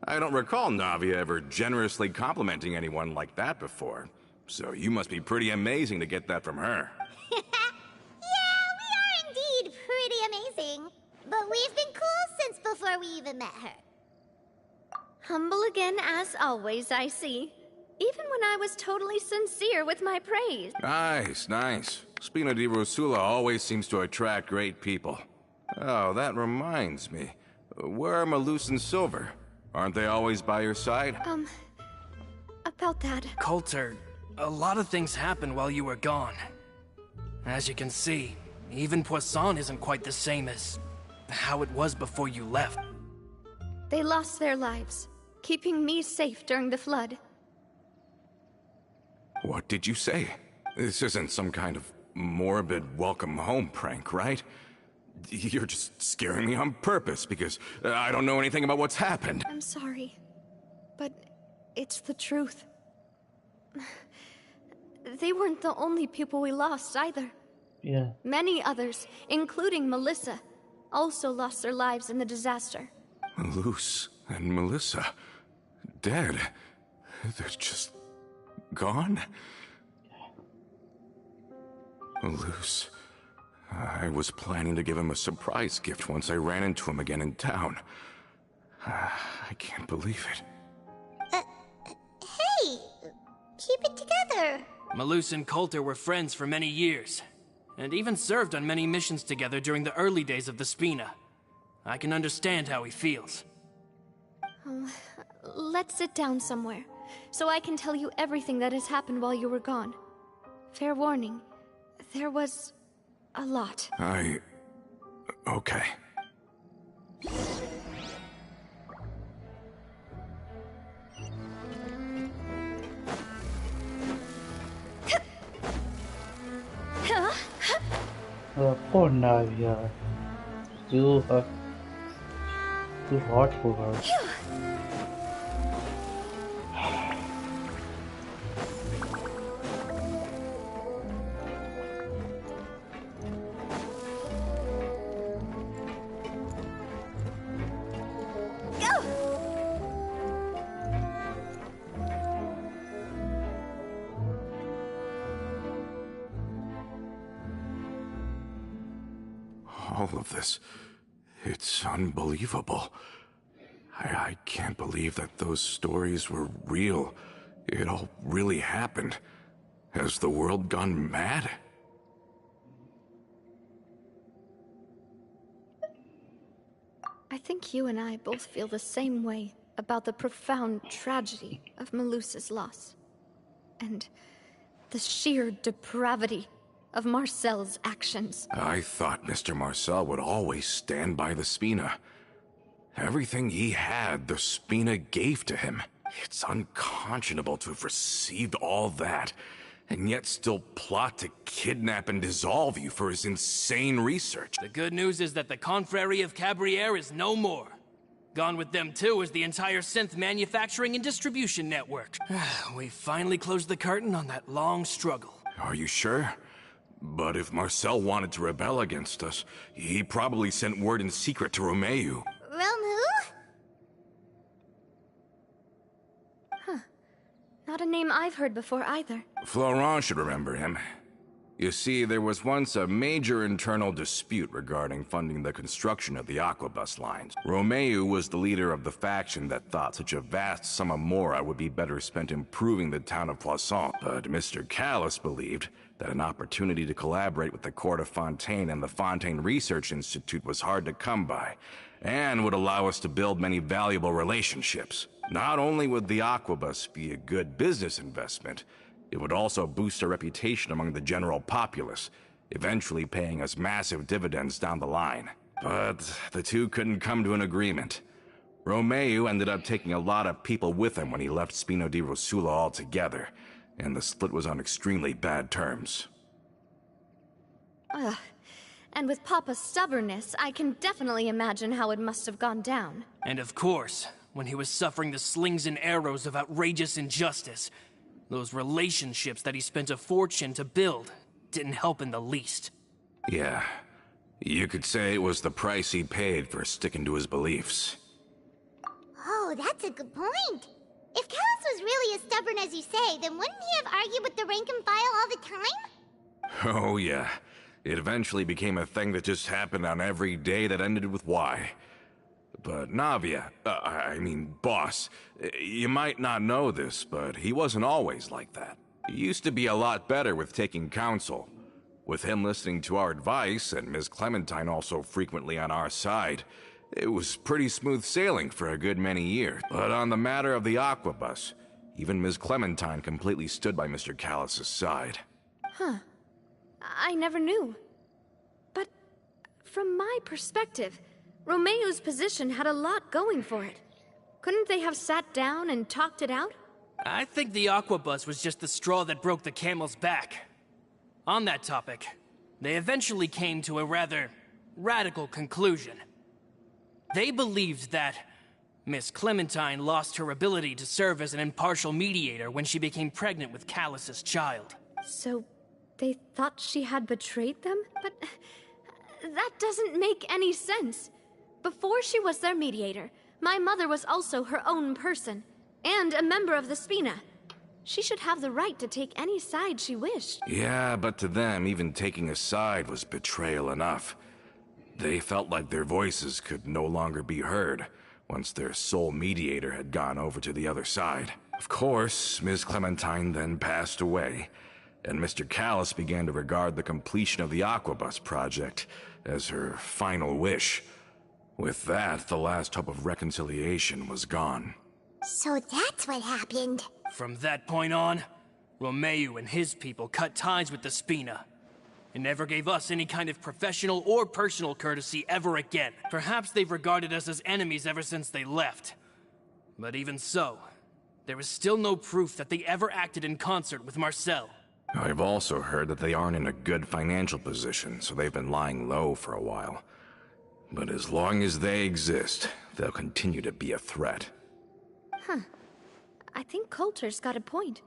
I don't recall Navia ever generously complimenting anyone like that before. So you must be pretty amazing to get that from her. Yeah, we are indeed pretty amazing. But we've been cool since before we even met her. Humble again as always, I see. Even when I was totally sincere with my praise. Nice. Spina di Rosula always seems to attract great people. Oh, that reminds me. Where are Malus and Silver? Aren't they always by your side? About that. Coulter, a lot of things happened while you were gone. As you can see, even Poisson isn't quite the same as how it was before you left. They lost their lives, keeping me safe during the flood. What did you say? This isn't some kind of morbid welcome home prank, right? You're just scaring me on purpose because I don't know anything about what's happened. I'm sorry, but it's the truth. They weren't the only people we lost either. Yeah. Many others, including Melissa, also lost their lives in the disaster. Malus and Melissa, dead. They're just gone? Malus. I was planning to give him a surprise gift once I ran into him again in town. I can't believe it. Hey! Keep it together! Malus and Coulter were friends for many years, and even served on many missions together during the early days of the Spina. I can understand how he feels. Let's sit down somewhere, so I can tell you everything that has happened while you were gone. Fair warning, there was a lot. Okay. Poor Navia. Too hot for her. All of this, it's unbelievable. I can't believe that those stories were real. It all really happened. Has the world gone mad? I think you and I both feel the same way about the profound tragedy of Melusa's loss. And the sheer depravity of Marcel's actions. I thought Mr. Marcel would always stand by the Spina. Everything he had, the Spina gave to him. It's unconscionable to have received all that, and yet still plot to kidnap and dissolve you for his insane research. The good news is that the Confrérie of Cabriere is no more. Gone with them too is the entire synth manufacturing and distribution network. We finally closed the curtain on that long struggle. Are you sure? But if Marcel wanted to rebel against us, he probably sent word in secret to Romeu. Romu? Not a name I've heard before either. Florent should remember him. You see, there was once a major internal dispute regarding funding the construction of the Aquabus lines. Romeu was the leader of the faction that thought such a vast sum of mora would be better spent improving the town of Poisson. But Mr. Callis believed that an opportunity to collaborate with the court of Fontaine and the Fontaine Research Institute was hard to come by, and would allow us to build many valuable relationships. Not only would the Aquabus be a good business investment, it would also boost our reputation among the general populace, eventually paying us massive dividends down the line. But the two couldn't come to an agreement. Romeu ended up taking a lot of people with him when he left Spina di Rosula altogether, and the split was on extremely bad terms. And with Papa's stubbornness, I can definitely imagine how it must have gone down. And of course, when he was suffering the slings and arrows of outrageous injustice, those relationships that he spent a fortune to build didn't help in the least. Yeah, you could say it was the price he paid for sticking to his beliefs. Oh, that's a good point. If Callis was really as stubborn as you say, then wouldn't he have argued with the rank and file all the time? Oh yeah, it eventually became a thing that just happened on every day that ended with Y. But Navia, boss, you might not know this, but he wasn't always like that. He used to be a lot better with taking counsel. With him listening to our advice, and Ms. Clementine also frequently on our side, it was pretty smooth sailing for a good many years. But on the matter of the Aquabus, even Ms. Clementine completely stood by Mr. Callus's side. Huh. I never knew. But from my perspective, Romeo's position had a lot going for it. Couldn't they have sat down and talked it out? I think the Aquabus was just the straw that broke the camel's back. On that topic, they eventually came to a rather radical conclusion. They believed that Miss Clementine lost her ability to serve as an impartial mediator when she became pregnant with Callus's child. So they thought she had betrayed them? But that doesn't make any sense. Before she was their mediator, my mother was also her own person, and a member of the Spina. She should have the right to take any side she wished. Yeah, but to them, even taking a side was betrayal enough. They felt like their voices could no longer be heard once their sole mediator had gone over to the other side. Of course, Ms. Clementine then passed away, and Mr. Callus began to regard the completion of the Aquabus project as her final wish. With that, the last hope of reconciliation was gone. So that's what happened. From that point on, Romeo and his people cut ties with the Spina, and never gave us any kind of professional or personal courtesy ever again. Perhaps they've regarded us as enemies ever since they left. But even so, there is still no proof that they ever acted in concert with Marcel. I've also heard that they aren't in a good financial position, so they've been lying low for a while. But as long as they exist, they'll continue to be a threat. Huh. I think Coulter's got a point.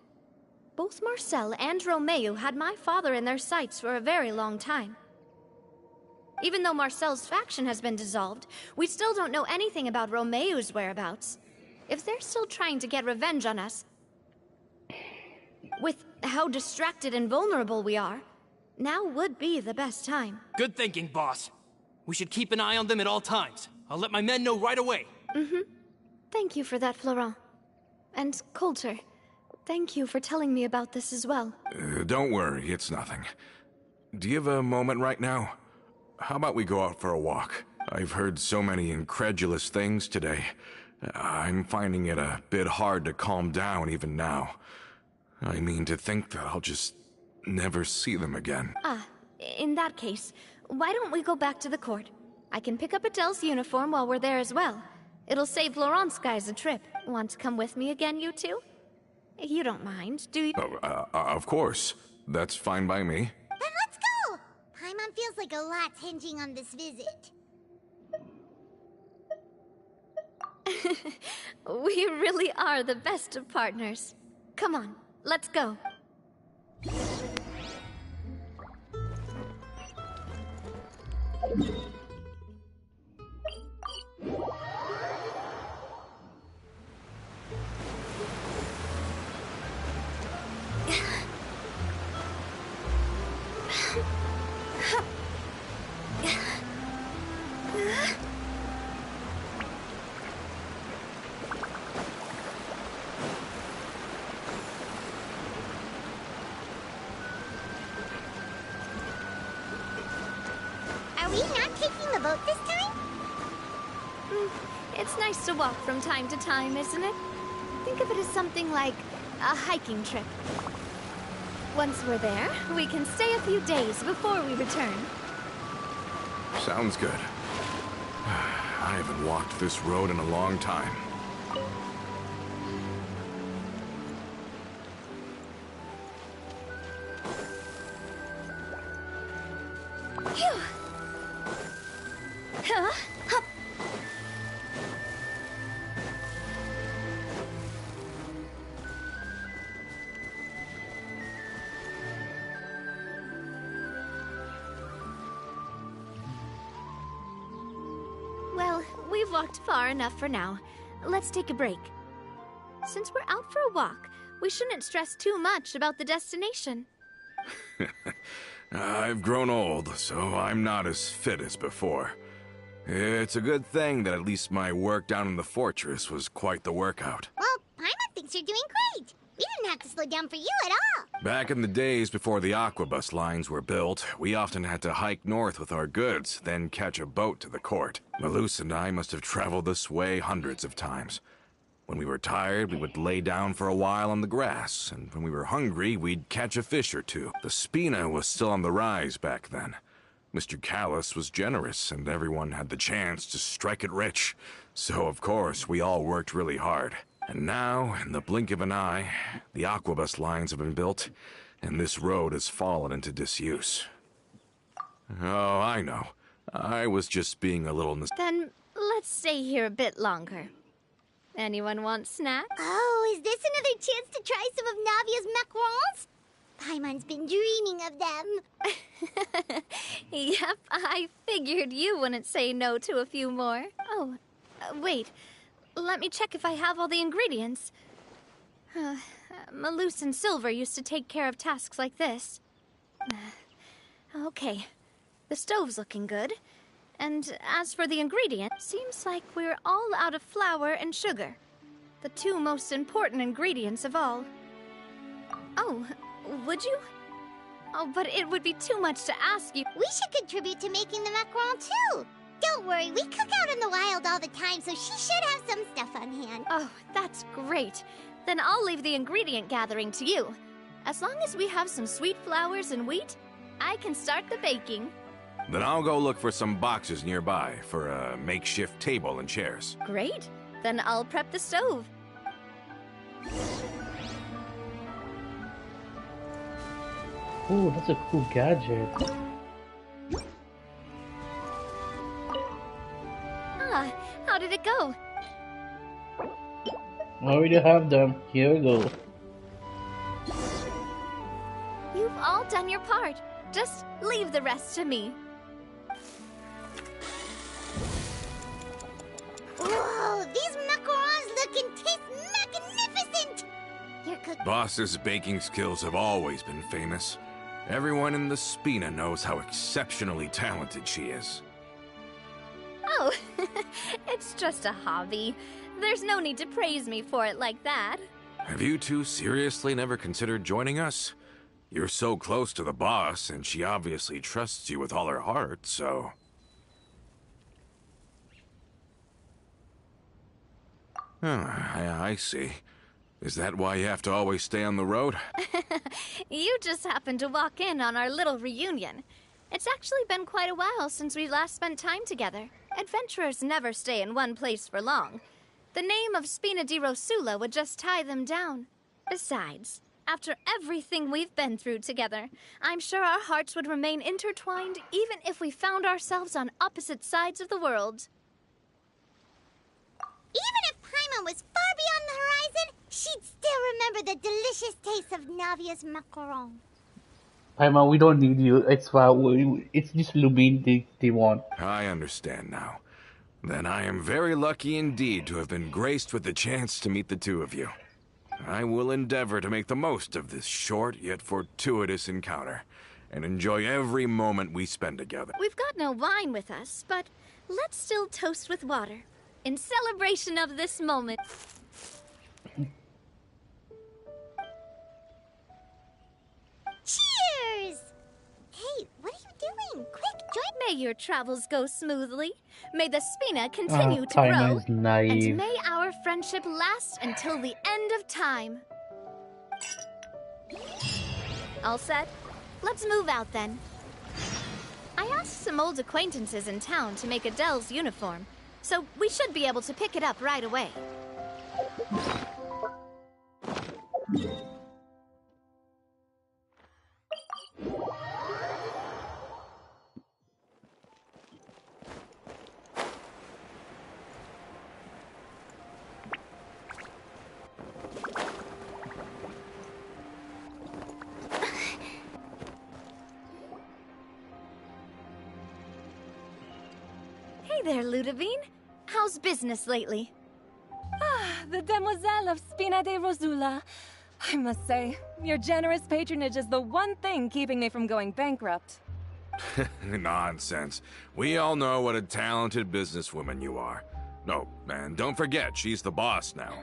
Both Marcel and Romeo had my father in their sights for a very long time. Even though Marcel's faction has been dissolved, we still don't know anything about Romeo's whereabouts. If they're still trying to get revenge on us, with how distracted and vulnerable we are, now would be the best time. Good thinking, boss. We should keep an eye on them at all times. I'll let my men know right away. Thank you for that, Florent. And Coulter, thank you for telling me about this as well. Don't worry, it's nothing. Do you have a moment right now? How about we go out for a walk? I've heard so many incredulous things today. I'm finding it a bit hard to calm down even now. I mean, to think that I'll just never see them again. In that case, why don't we go back to the court? I can pick up Adele's uniform while we're there as well. It'll save Laurent's guys a trip. Want to come with me again, you two? You don't mind, do you? Of course. That's fine by me. Then let's go! Paimon feels like a lot's hinging on this visit. We really are the best of partners. Come on, let's go. Are we not taking the boat this time? It's nice to walk from time to time, isn't it? Think of it as something like a hiking trip. Once we're there, we can stay a few days before we return. Sounds good. I haven't walked this road in a long time. Phew! Huh? Hup! Well, we've walked far enough for now. Let's take a break. Since we're out for a walk, we shouldn't stress too much about the destination. I've grown old, so I'm not as fit as before. It's a good thing that at least my work down in the fortress was quite the workout. Well, Paimon thinks you're doing great. We didn't have to slow down for you at all. Back in the days before the aquabus lines were built, we often had to hike north with our goods, then catch a boat to the court. Malus and I must have traveled this way hundreds of times. When we were tired, we would lay down for a while on the grass, and when we were hungry, we'd catch a fish or two. The Spina was still on the rise back then. Mr. Callus was generous, and everyone had the chance to strike it rich. So, of course, we all worked really hard. And now, in the blink of an eye, the aquabus lines have been built, and this road has fallen into disuse. Oh, I know. I was just being a little... Then let's stay here a bit longer. Anyone want snacks? Oh, is this another chance to try some of Navia's macarons? Paimon's been dreaming of them. Yep, I figured you wouldn't say no to a few more. Oh, wait. Let me check if I have all the ingredients. Malus and Silver used to take care of tasks like this. Okay, the stove's looking good. And as for the ingredients, seems like we're all out of flour and sugar. The two most important ingredients of all. Oh, would you? Oh, but it would be too much to ask you. We should contribute to making the macaron too. Don't worry, we cook out in the wild all the time, so she should have some stuff on hand. Oh, that's great. Then I'll leave the ingredient gathering to you. As long as we have some sweet flowers and wheat, I can start the baking. Then I'll go look for some boxes nearby for a makeshift table and chairs. Great. Then I'll prep the stove. Oh, that's a cool gadget. Ah, how did it go? I already have them. Here we go. You've all done your part. Just leave the rest to me. Whoa, these macarons look and taste magnificent! Your cook... Boss's baking skills have always been famous. Everyone in the Spina knows how exceptionally talented she is. Oh, it's just a hobby. There's no need to praise me for it like that. Have you two seriously never considered joining us? You're so close to the boss, and she obviously trusts you with all her heart, so... Oh, I see. Is that why you have to always stay on the road? You just happened to walk in on our little reunion. It's actually been quite a while since we last spent time together. Adventurers never stay in one place for long. The name of Spina di Rosula would just tie them down. Besides, after everything we've been through together, I'm sure our hearts would remain intertwined even if we found ourselves on opposite sides of the world. Even if Paimon was far beyond the horizon, she'd still remember the delicious taste of Navia's macaron. Paimon, we don't need you. It's it's just Lubin they want. I understand now. Then I am very lucky indeed to have been graced with the chance to meet the two of you. I will endeavor to make the most of this short yet fortuitous encounter, and enjoy every moment we spend together. We've got no wine with us, but let's still toast with water, in celebration of this moment. Cheers! Hey, what are you doing? Quick, join... May your travels go smoothly. May the Spina continue to Paimon grow. is naive. And may our friendship last until the end of time. All set? Let's move out then. I asked some old acquaintances in town to make Adele's uniform, so we should be able to pick it up right away. Hey there, Ludovine. How's business lately? The Demoiselle of Spina de Rosula. I must say, your generous patronage is the one thing keeping me from going bankrupt. Nonsense. We all know what a talented businesswoman you are. No, and don't forget, she's the boss now.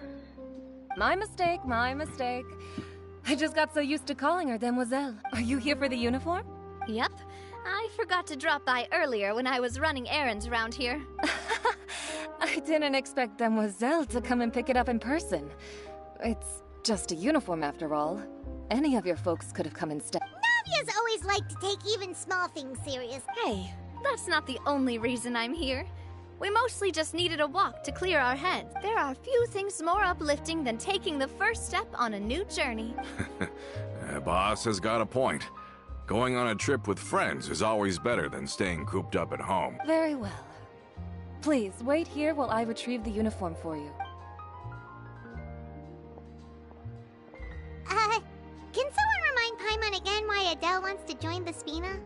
My mistake, my mistake. I just got so used to calling her Demoiselle. Are you here for the uniform? Yep. I forgot to drop by earlier when I was running errands around here. I didn't expect Demoiselle to come and pick it up in person. It's just a uniform after all. Any of your folks could have come instead. Navia's always liked to take even small things serious. Hey, that's not the only reason I'm here. We mostly just needed a walk to clear our heads. There are few things more uplifting than taking the first step on a new journey. Boss has got a point. Going on a trip with friends is always better than staying cooped up at home. Very well. Please, wait here while I retrieve the uniform for you. Can someone remind Paimon again why Adele wants to join the Spina?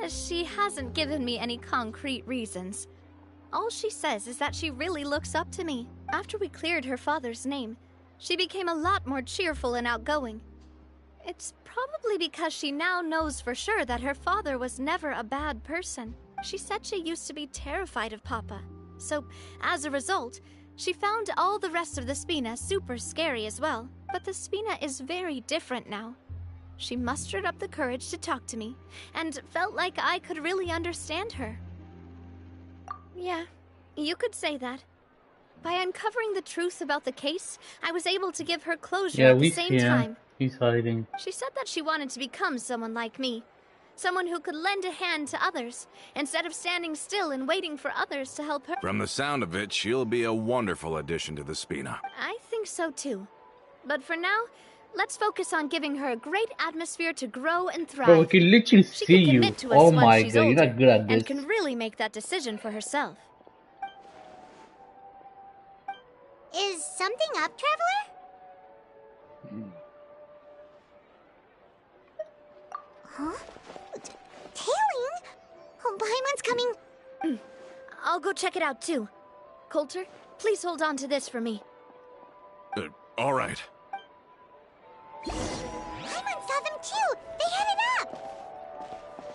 She hasn't given me any concrete reasons. All she says is that she really looks up to me. After we cleared her father's name, she became a lot more cheerful and outgoing. It's probably because she now knows for sure that her father was never a bad person. She said she used to be terrified of Papa. So, as a result, she found all the rest of the Spina super scary as well. But the Spina is very different now. She mustered up the courage to talk to me, and felt like I could really understand her. Yeah, you could say that. By uncovering the truth about the case, I was able to give her closure at the same time. He's hiding. She said that she wanted to become someone like me. Someone who could lend a hand to others, instead of standing still and waiting for others to help her. From the sound of it, she'll be a wonderful addition to the Spina. I think so too. But for now, let's focus on giving her a great atmosphere to grow and thrive. Bro, we can literally She see can you. commit to us Oh once my she's god, you're older, not good at this. and can really make that decision for herself. Is something up, Traveler? Huh? Tailing? Oh, Paimon's coming. I'll go check it out too. Coulter, please hold on to this for me. All right. Paimon saw them too. They headed up.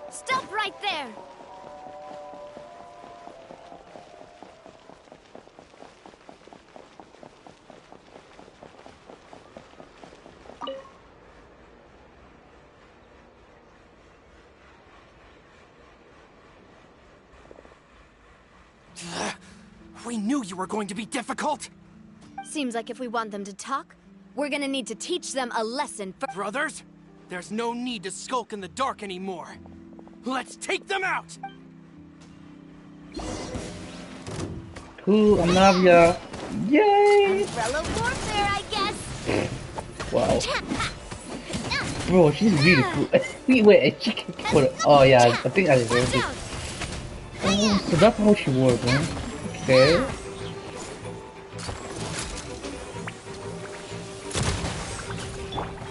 Stop right there! We knew you were going to be difficult! Seems like if we want them to talk, we're gonna need to teach them a lesson for— Brothers, there's no need to skulk in the dark anymore. Let's take them out! Cool, Navia. Yay! Umbrella warfare, I guess! Wow. Bro, she's really cool. Wait, she can put it. Oh yeah, I think I deserve it. Oh, so that's how she works, man. Okay.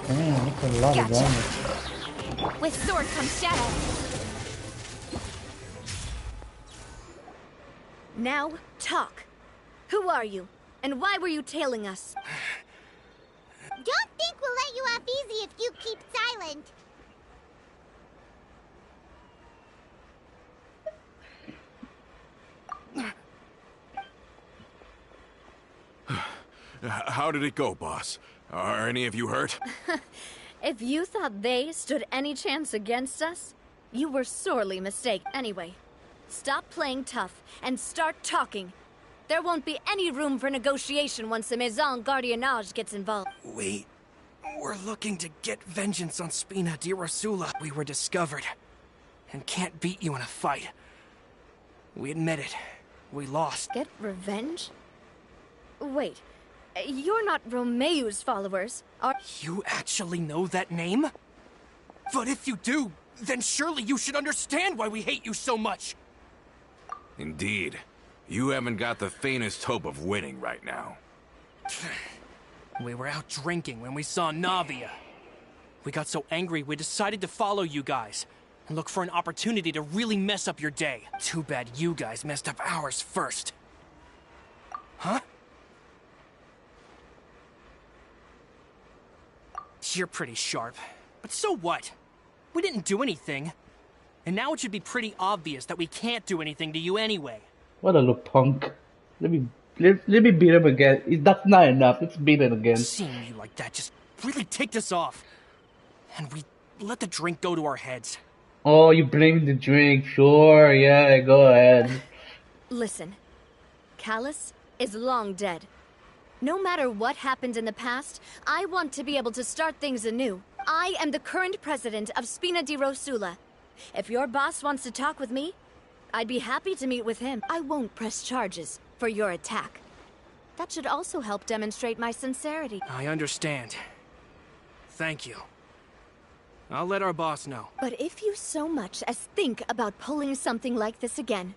Damn, that's a lot of damage. With sword comes shadow. Now, talk. Who are you? And why were you tailing us? Don't think we'll let you off easy if you keep silent. How did it go, boss? Are any of you hurt? If you thought they stood any chance against us, you were sorely mistaken. Anyway, stop playing tough and start talking. There won't be any room for negotiation once the Maison Gardiennage gets involved. We were looking to get vengeance on Spina di Rosula. We were discovered, and can't beat you in a fight. We admit it. We lost. Get revenge? Wait, you're not Romeu's followers, are— You actually know that name? But if you do, then surely you should understand why we hate you so much! Indeed. You haven't got the faintest hope of winning right now. We were out drinking when we saw Navia. We got so angry we decided to follow you guys and look for an opportunity to really mess up your day. Too bad you guys messed up ours first. Huh? You're pretty sharp, but so what? We didn't do anything. And now it should be pretty obvious that we can't do anything to you anyway. What a little punk. Let me Let me beat him again. That's not enough. Let's beat him again. Seeing you like that just really ticked us off. And we let the drink go to our heads. Oh, you blame the drink. Sure, yeah, go ahead. Listen, Callus is long dead. No matter what happened in the past, I want to be able to start things anew. I am the current president of Spina di Rosula. If your boss wants to talk with me, I'd be happy to meet with him. I won't press charges for your attack. That should also help demonstrate my sincerity. I understand. Thank you. I'll let our boss know. But if you so much as think about pulling something like this again,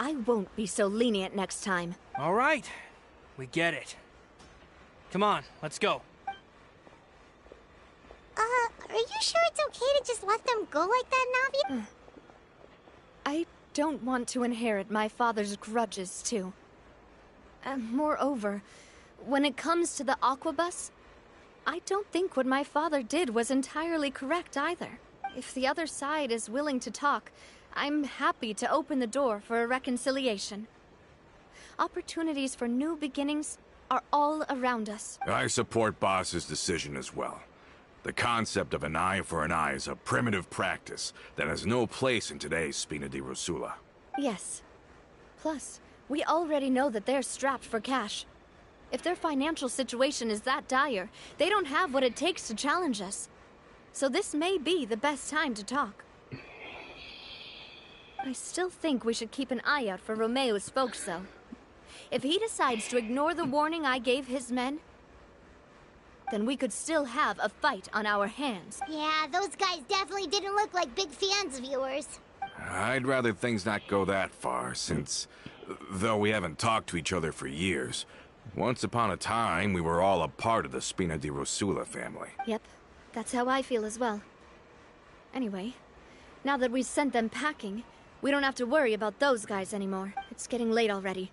I won't be so lenient next time. All right. We get it. Come on, let's go. Are you sure it's okay to just let them go like that, Navia? I don't want to inherit my father's grudges, too. Moreover, when it comes to the Aquabus, I don't think what my father did was entirely correct either. If the other side is willing to talk, I'm happy to open the door for a reconciliation. Opportunities for new beginnings are all around us. I support Boss's decision as well. The concept of an eye for an eye is a primitive practice that has no place in today's Spina di Rosula. Yes. Plus, we already know that they're strapped for cash. If their financial situation is that dire, they don't have what it takes to challenge us. So this may be the best time to talk. I still think we should keep an eye out for Romeo's folks, though. If he decides to ignore the warning I gave his men, then we could still have a fight on our hands. Yeah, those guys definitely didn't look like big fans of yours. I'd rather things not go that far, since, though we haven't talked to each other for years, once upon a time we were all a part of the Spina di Rosula family. Yep, that's how I feel as well. Anyway, now that we've sent them packing, we don't have to worry about those guys anymore. It's getting late already.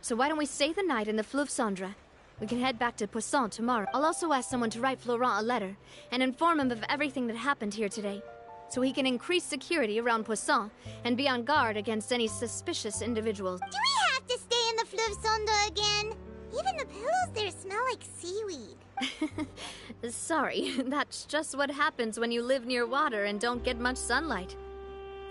So why don't we stay the night in the Fleuve Cendre? We can head back to Poisson tomorrow. I'll also ask someone to write Florent a letter and inform him of everything that happened here today, so he can increase security around Poisson and be on guard against any suspicious individuals. Do we have to stay in the Fleuve Cendre again? Even the pillows there smell like seaweed. Sorry, that's just what happens when you live near water and don't get much sunlight.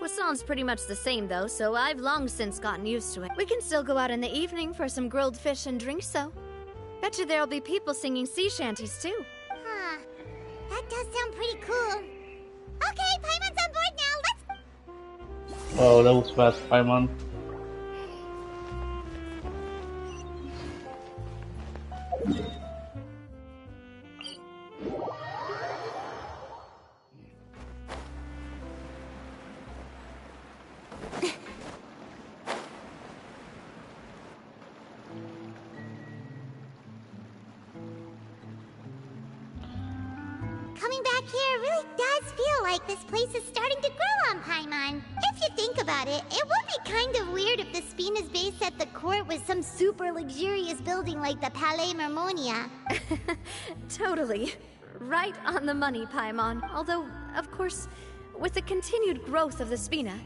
Poisson's pretty much the same, though, so I've long since gotten used to it. We can still go out in the evening for some grilled fish and drinks, though. Bet you there'll be people singing sea shanties, too. Huh. That does sound pretty cool. Okay, Paimon's on board now. Let's... Oh, that was fast, Paimon. Coming back here really does feel like this place is starting to grow on Paimon. If you think about it, it would be kind of weird if the Spina's base at the court was some super luxurious building like the Palais Mermonia. Totally. Right on the money, Paimon. Although, of course, with the continued growth of the Spina,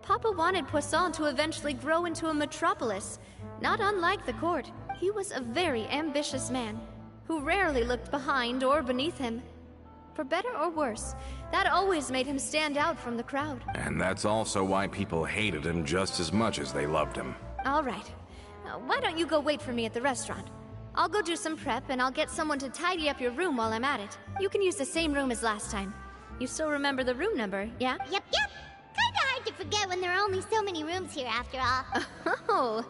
Papa wanted Poisson to eventually grow into a metropolis, not unlike the court. He was a very ambitious man, who rarely looked behind or beneath him. For better or worse, that always made him stand out from the crowd. And that's also why people hated him just as much as they loved him. All right. Why don't you go wait for me at the restaurant? I'll go do some prep, and I'll get someone to tidy up your room while I'm at it. You can use the same room as last time. You still remember the room number, yeah? Yep. Kinda hard to forget when there are only so many rooms here after all. Oh,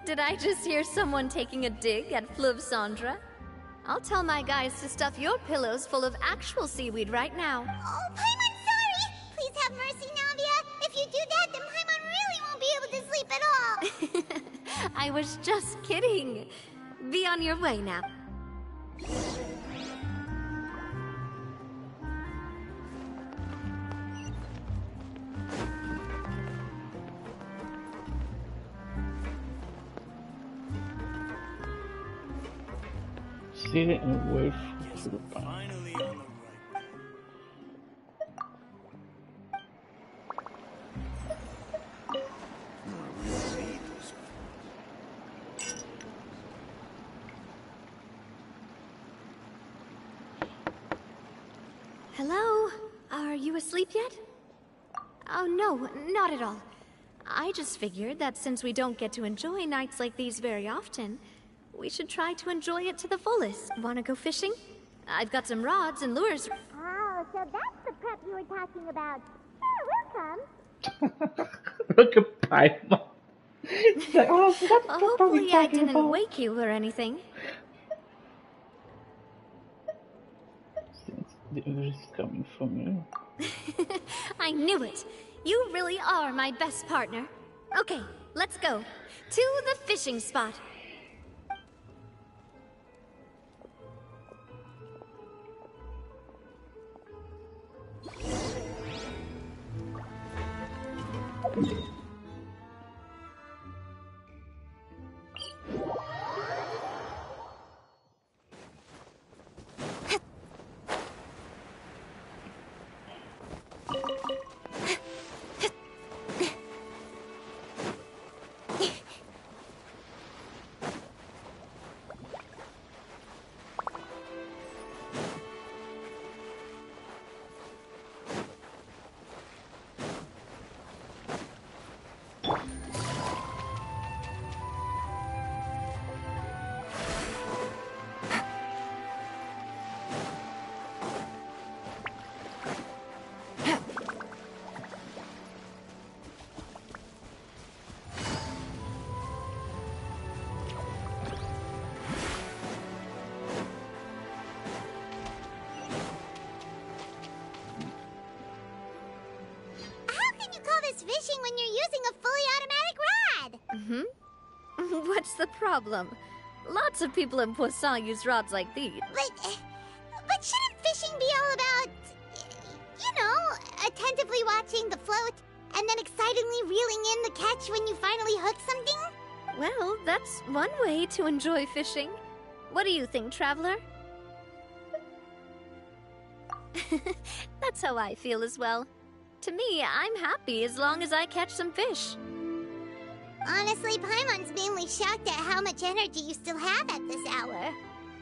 did I just hear someone taking a dig at Fleuve Cendre? I'll tell my guys to stuff your pillows full of actual seaweed right now. Oh, Paimon, sorry! Please have mercy, Navia. If you do that, then Paimon really won't be able to sleep at all. I was just kidding. Be on your way now. Sit and wait for the time. Finally on the right. Hello? Are you asleep yet? Oh no, not at all. I just figured that since we don't get to enjoy nights like these very often, we should try to enjoy it to the fullest. Wanna go fishing? I've got some rods and lures. Oh, so that's the prep you were talking about. Sure, we'll come. Look at Paimon. It's like, oh, so that's what Hopefully we're I talking didn't about. wake you or anything. Since the urge is coming from you. I knew it. You really are my best partner. Okay, let's go. To the fishing spot. Fishing when you're using a fully automatic rod. What's the problem? Lots of people in Poisson use rods like these. But shouldn't fishing be all about, you know, attentively watching the float and then excitedly reeling in the catch when you finally hook something? Well, that's one way to enjoy fishing. What do you think, Traveler? That's how I feel as well. To me, I'm happy as long as I catch some fish. Honestly, Paimon's mainly shocked at how much energy you still have at this hour.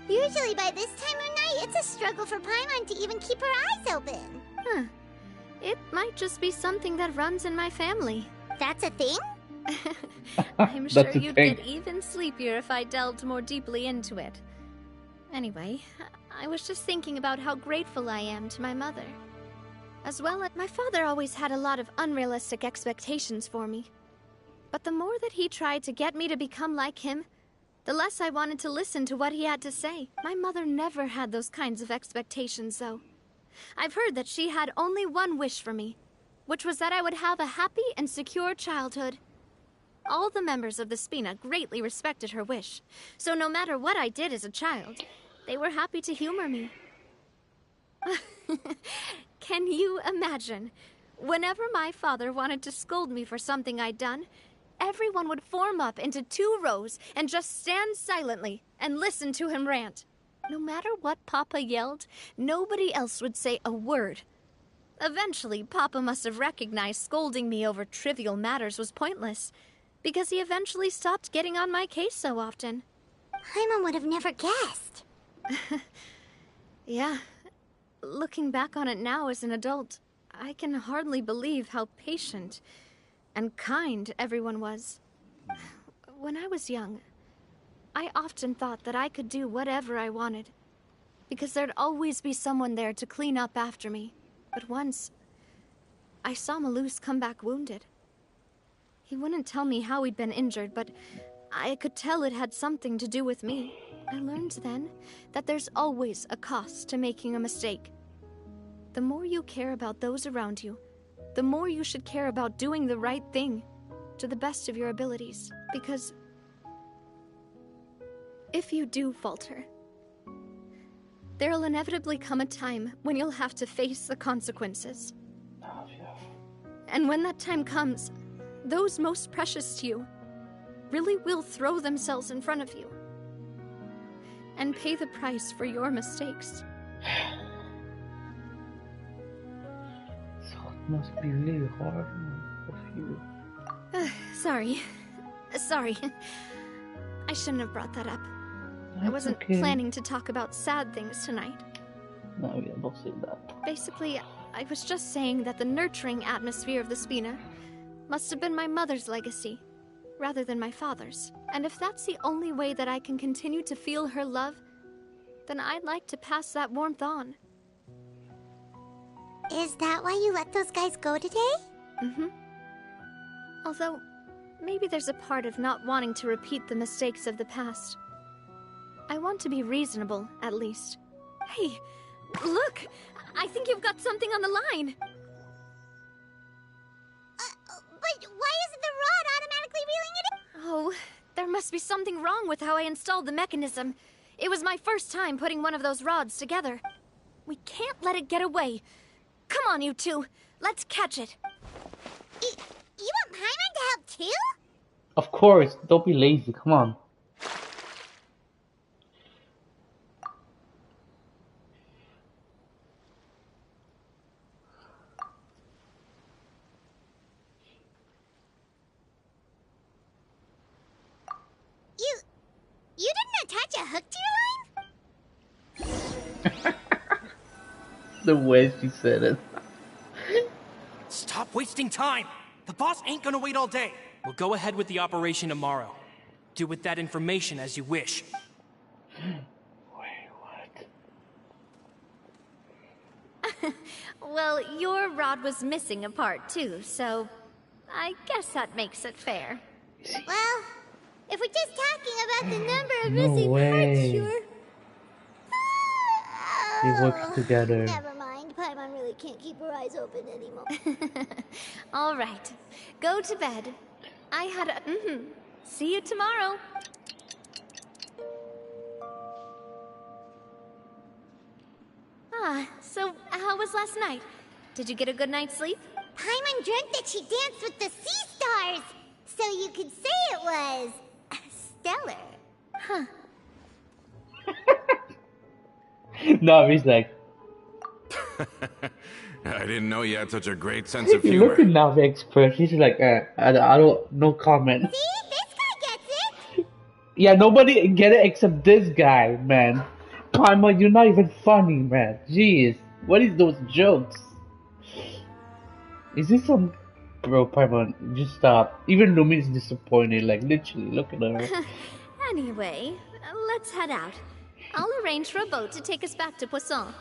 Usually by this time of night, it's a struggle for Paimon to even keep her eyes open. Huh. It might just be something that runs in my family. That's a thing? I'm sure That's a you'd thing. get even sleepier if I delved more deeply into it. Anyway, I was just thinking about how grateful I am to my mother. As well as my father always had a lot of unrealistic expectations for me. But the more that he tried to get me to become like him, the less I wanted to listen to what he had to say. My mother never had those kinds of expectations, though. I've heard that she had only one wish for me, which was that I would have a happy and secure childhood. All the members of the Spina greatly respected her wish, so no matter what I did as a child, they were happy to humor me. Can you imagine? Whenever my father wanted to scold me for something I'd done, everyone would form up into 2 rows and just stand silently and listen to him rant. No matter what Papa yelled, nobody else would say a word. Eventually, Papa must have recognized scolding me over trivial matters was pointless, because he eventually stopped getting on my case so often. Paimon would have never guessed. Yeah. Looking back on it now as an adult, I can hardly believe how patient and kind everyone was. When I was young, I often thought that I could do whatever I wanted, because there'd always be someone there to clean up after me. But once, I saw Malus come back wounded. He wouldn't tell me how he'd been injured, but I could tell it had something to do with me. I learned then that there's always a cost to making a mistake. The more you care about those around you, the more you should care about doing the right thing to the best of your abilities. Because if you do falter, there'll inevitably come a time when you'll have to face the consequences. And when that time comes, those most precious to you really will throw themselves in front of you and pay the price for your mistakes. So it must be really hard for you. Sorry. I shouldn't have brought that up. I That's wasn't okay. planning to talk about sad things tonight. No, yeah, don't say that. Basically, I was just saying that the nurturing atmosphere of the Spina must have been my mother's legacy, rather than my father's. And if that's the only way that I can continue to feel her love, then I'd like to pass that warmth on. Is that why you let those guys go today? Mm-hmm. Although, maybe there's a part of not wanting to repeat the mistakes of the past. I want to be reasonable, at least. Hey, look! I think you've got something on the line! But why isn't the rod automatically reeling it in? Oh, there must be something wrong with how I installed the mechanism. It was my first time putting one of those rods together. We can't let it get away. Come on, you two. Let's catch it. You want Paimon to help too? Of course, don't be lazy, come on. You didn't attach a hook to your line? The way she said it. Stop wasting time! The boss ain't gonna wait all day. We'll go ahead with the operation tomorrow. Do with that information as you wish. Wait, what? Well, your rod was missing a part too, so I guess that makes it fair. Well, if we're just talking about the number of No missing way. parts, sure. They work together. Never mind. Paimon really can't keep her eyes open anymore. All right, go to bed. I had a... See you tomorrow. So how was last night? Did you get a good night's sleep? Paimon dreamt that she danced with the sea stars, so you could say it was stellar. Huh. No, he's like, I didn't know you had such a great sense of you humor. look at Navi express. He's like, I don't, no comment. See? This guy gets it. Yeah, nobody get it except this guy, man. Paimon, you're not even funny, man. Jeez, what is those jokes? Is this some... Bro, Paimon, just stop. Even Lumi's disappointed, like, literally, look at her. Anyway, let's head out. I'll arrange for a boat to take us back to Poisson.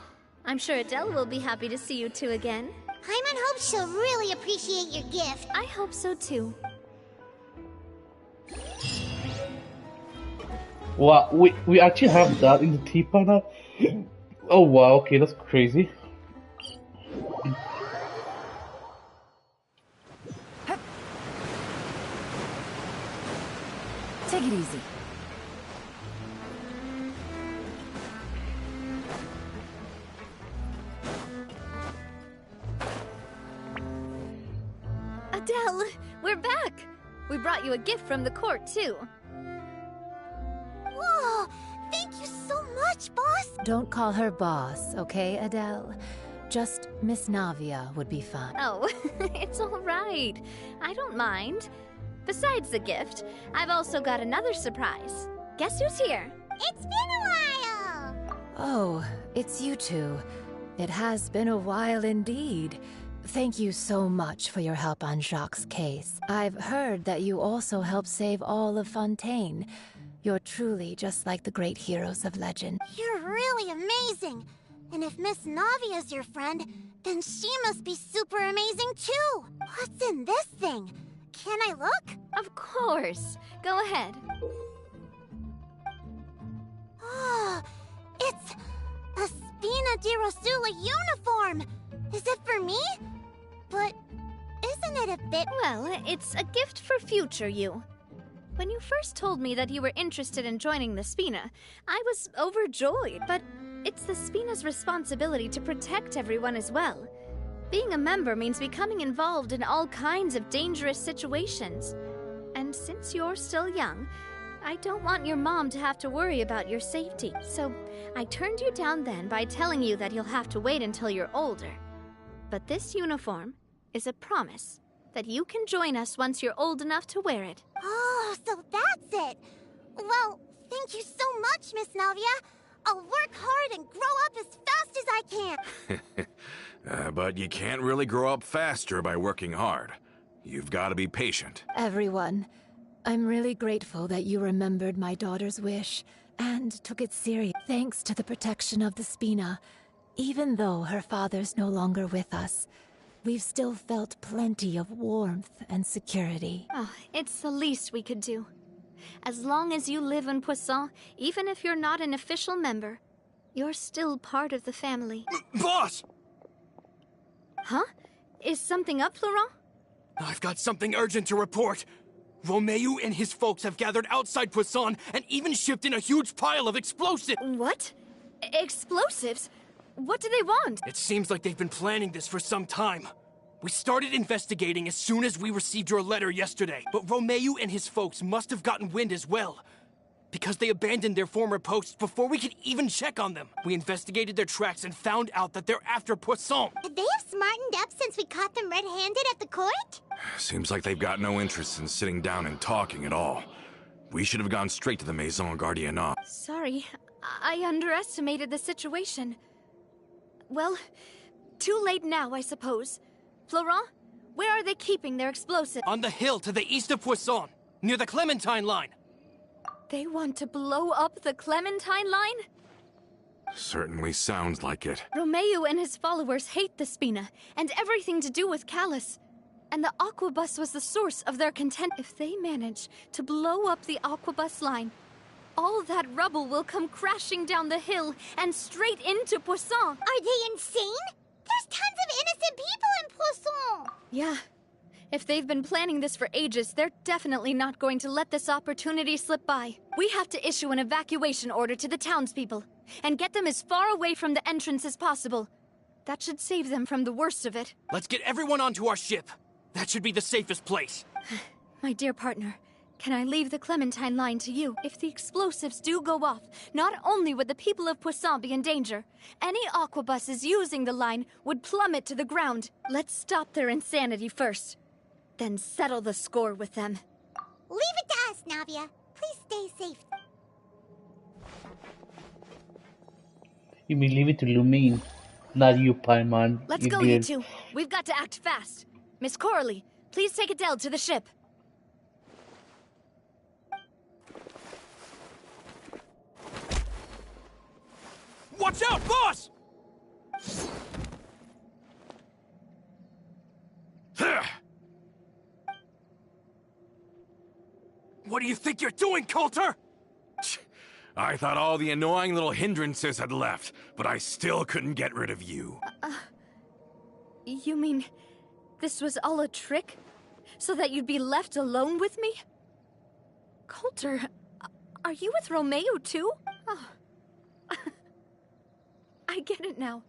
I'm sure Adele will be happy to see you two again. Paimon hopes she'll really appreciate your gift. I hope so too. Wow, we actually have that in the teapot now? Oh wow, okay, that's crazy. Take it easy. Adele, we're back! We brought you a gift from the court, too. Whoa! Thank you so much, boss! Don't call her boss, okay, Adele? Just Miss Navia would be fine. Oh, it's all right. I don't mind. Besides the gift, I've also got another surprise. Guess who's here? It's been a while! Oh, it's you two. It has been a while indeed. Thank you so much for your help on Jacques' case. I've heard that you also helped save all of Fontaine. You're truly just like the great heroes of legend. You're really amazing! And if Miss Navia's your friend, then she must be super amazing too! What's in this thing? Can I look? Of course. Go ahead. Oh, it's a Spina di Rosula uniform! Is it for me? But isn't it a bit... Well, it's a gift for future you. When you first told me that you were interested in joining the Spina, I was overjoyed, but it's the Spina's responsibility to protect everyone as well. Being a member means becoming involved in all kinds of dangerous situations. And since you're still young, I don't want your mom to have to worry about your safety. So I turned you down then by telling you that you'll have to wait until you're older. But this uniform is a promise that you can join us once you're old enough to wear it. Oh, so that's it! Well, thank you so much, Miss Navia. I'll work hard and grow up as fast as I can. But you can't really grow up faster by working hard. You've got to be patient. Everyone, I'm really grateful that you remembered my daughter's wish and took it serious. Thanks to the protection of the Spina, even though her father's no longer with us, we've still felt plenty of warmth and security. Oh, it's the least we could do. As long as you live in Poisson, even if you're not an official member, you're still part of the family. Boss! Huh? Is something up, Florent? I've got something urgent to report. Romeo and his folks have gathered outside Poisson and even shipped in a huge pile of explosives. What? Explosives? What do they want? It seems like they've been planning this for some time. We started investigating as soon as we received your letter yesterday, but Romeo and his folks must have gotten wind as well. Because they abandoned their former posts before we could even check on them. We investigated their tracks and found out that they're after Poisson. They have smartened up since we caught them red-handed at the court? Seems like they've got no interest in sitting down and talking at all. We should have gone straight to the Maison Gardiennage. Sorry, I underestimated the situation. Well, too late now, I suppose. Florent, where are they keeping their explosives? On the hill to the east of Poisson, near the Clementine line. They want to blow up the Clementine line? Certainly sounds like it. Romeo and his followers hate the Spina, and everything to do with Callus. And the Aquabus was the source of their content. If they manage to blow up the Aquabus line, all that rubble will come crashing down the hill and straight into Poisson. Are they insane? There's tons of innocent people in Poisson! Yeah. If they've been planning this for ages, they're definitely not going to let this opportunity slip by. We have to issue an evacuation order to the townspeople and get them as far away from the entrance as possible. That should save them from the worst of it. Let's get everyone onto our ship. That should be the safest place. My dear partner, can I leave the Clementine line to you? If the explosives do go off, not only would the people of Poisson be in danger, any aquabuses using the line would plummet to the ground. Let's stop their insanity first, then settle the score with them. Leave it to us, Navia. Please stay safe. You mean leave it to Lumine, not you, Paimon. Let's go, you two. We've got to act fast. Miss Coralie, please take Adele to the ship. Watch out, boss! What do you think you're doing, Coulter? I thought all the annoying little hindrances had left, but I still couldn't get rid of you. You mean this was all a trick? So that you'd be left alone with me? Coulter, are you with Romeo too? Oh. I get it now.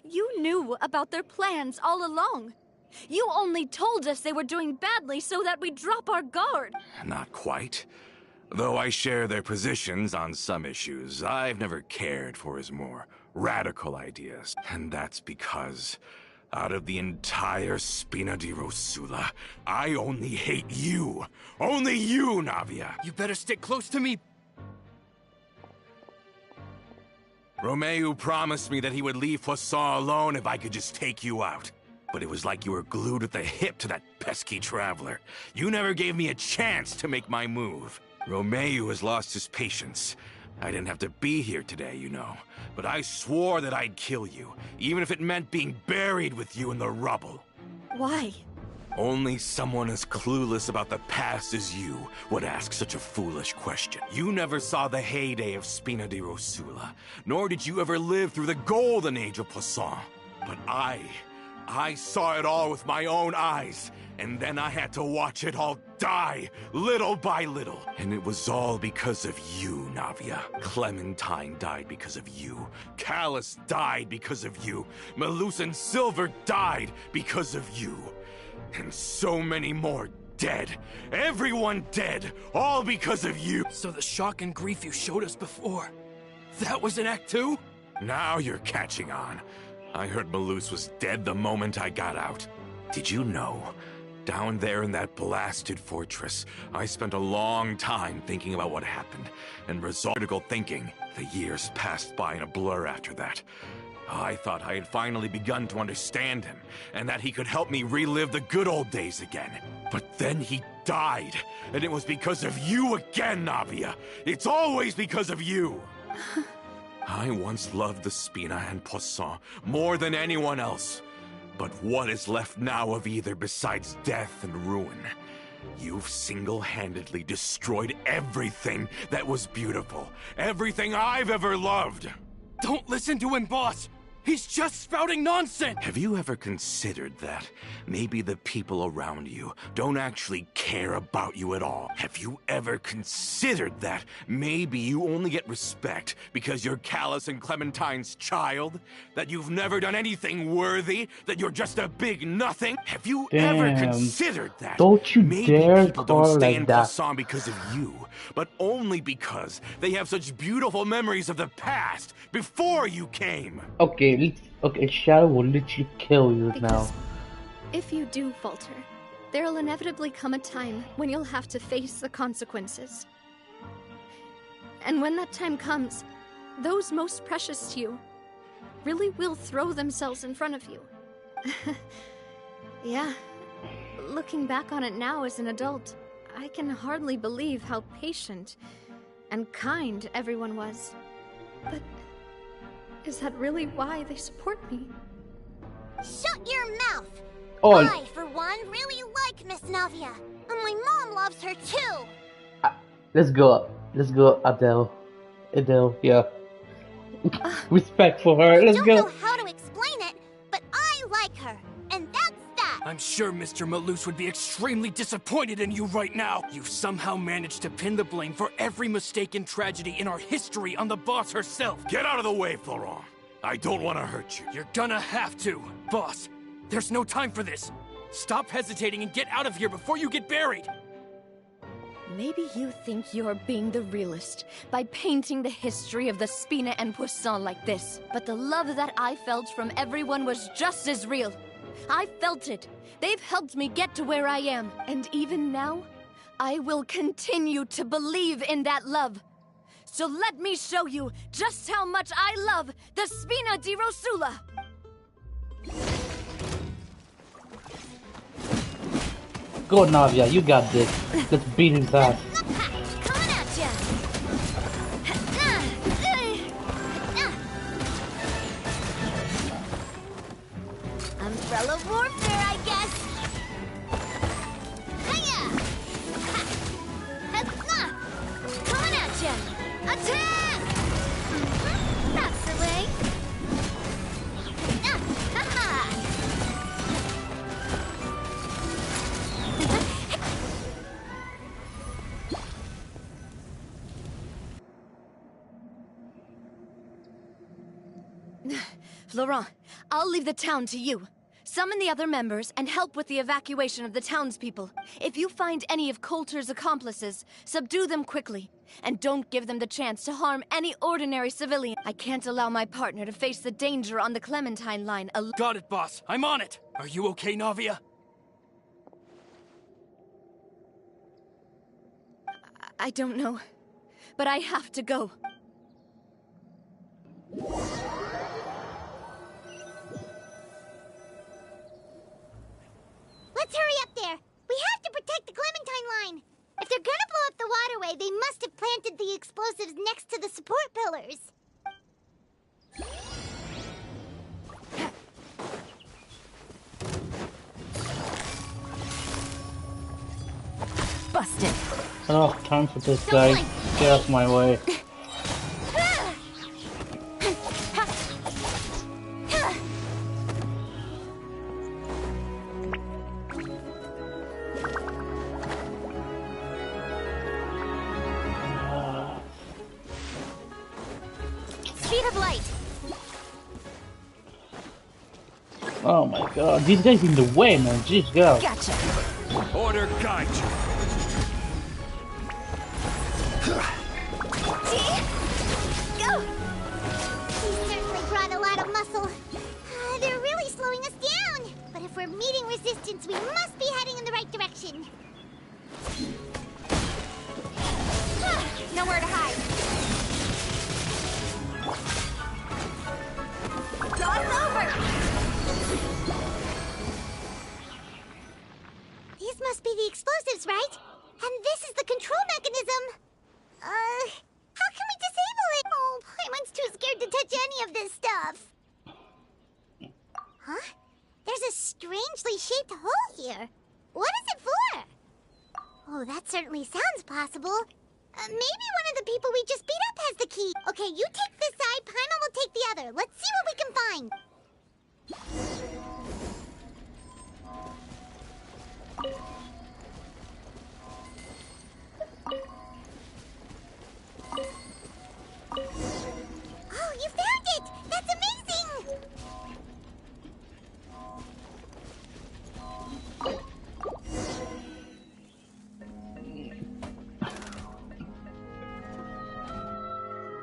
You knew about their plans all along. You only told us they were doing badly so that we'd drop our guard. Not quite. Though I share their positions on some issues, I've never cared for his more radical ideas. And that's because, out of the entire Spina di Rosula, I only hate you. Only you, Navia. You better stick close to me. Romeo promised me that he would leave Poisson alone if I could just take you out. But it was like you were glued at the hip to that pesky traveler. You never gave me a chance to make my move. Romeo has lost his patience. I didn't have to be here today, you know. But I swore that I'd kill you, even if it meant being buried with you in the rubble. Why? Only someone as clueless about the past as you would ask such a foolish question. You never saw the heyday of Spina di Rosula, nor did you ever live through the golden age of Poisson. But I saw it all with my own eyes, and then I had to watch it all die, little by little. And it was all because of you, Navia. Clementine died because of you. Callus died because of you. Malus and Silver died because of you. And so many more dead. Everyone dead, all because of you. So the shock and grief you showed us before, that was in Act 2? Now you're catching on. I heard Malus was dead the moment I got out. Did you know? Down there in that blasted fortress, I spent a long time thinking about what happened, and critical thinking. The years passed by in a blur after that. I thought I had finally begun to understand him, and that he could help me relive the good old days again. But then he died, and it was because of you again, Navia. It's always because of you. I once loved the Spina and Poisson more than anyone else. But what is left now of either besides death and ruin? You've single-handedly destroyed everything that was beautiful. Everything I've ever loved. Don't listen to him, boss! He's just spouting nonsense! Have you ever considered that maybe the people around you don't actually care about you at all? Have you ever considered that maybe you only get respect because you're Callus and Clementine's child? That you've never done anything worthy? That you're just a big nothing? Have you ever considered that? Don't you maybe dare people call don't stay like in that. Poisson because of you, but only because they have such beautiful memories of the past before you came. Okay, Shadow will literally kill you now. Because if you do falter, there'll inevitably come a time when you'll have to face the consequences. And when that time comes, those most precious to you really will throw themselves in front of you. Yeah, looking back on it now as an adult, I can hardly believe how patient and kind everyone was. But is that really why they support me? Shut your mouth! Oh, I, for one, really like Miss Navia. And my mom loves her too! let's go, Adele. Yeah. Respect for her, let's I go. don't know how to explain it, but I like her. And that's that! I'm sure Mr. Malus would be extremely disappointed in you right now. You've somehow managed to pin the blame for every mistake and tragedy in our history on the boss herself. Get out of the way, Florent. I don't want to hurt you. You're gonna have to. Boss, there's no time for this. Stop hesitating and get out of here before you get buried. Maybe you think you're being the realist by painting the history of the Spina and Poisson like this. But the love that I felt from everyone was just as real. I felt it. They've helped me get to where I am. And even now, I will continue to believe in that love. So let me show you just how much I love the Spina di Rosula. Go, Navia, you got this. Let's beat his ass. Coming at ya! Umbrella warfare, I guess! Hiya! Ha! Coming at ya! Attack! That's the way! Ha-ha! Laurent, I'll leave the town to you. Summon the other members and help with the evacuation of the townspeople. If you find any of Coulter's accomplices, subdue them quickly. And don't give them the chance to harm any ordinary civilian. I can't allow my partner to face the danger on the Clementine line alone. Got it, boss. I'm on it. Are you okay, Navia? I don't know, but I have to go. Let's hurry up there! We have to protect the Clementine line! If they're gonna blow up the waterway, they must have planted the explosives next to the support pillars. Busted. Oh, time for this guy. Get off my way. Speed of light! Oh my god, these guys in the way, man. Jeez, go. Gotcha. Order guide you. Go! He certainly brought a lot of muscle. They're really slowing us down. But if we're meeting resistance distance, we must be heading in the right direction. Nowhere to hide. Cross over! These must be the explosives, right? And this is the control mechanism. How can we disable it? Oh, Paimon's too scared to touch any of this stuff. Huh? There's a strangely shaped hole here. What is it for? Oh, that certainly sounds possible. Maybe one of the people we just beat up has the key. Okay, you take this side, Paimon will take the other. Let's see what we can find. Oh, you found it! That's amazing!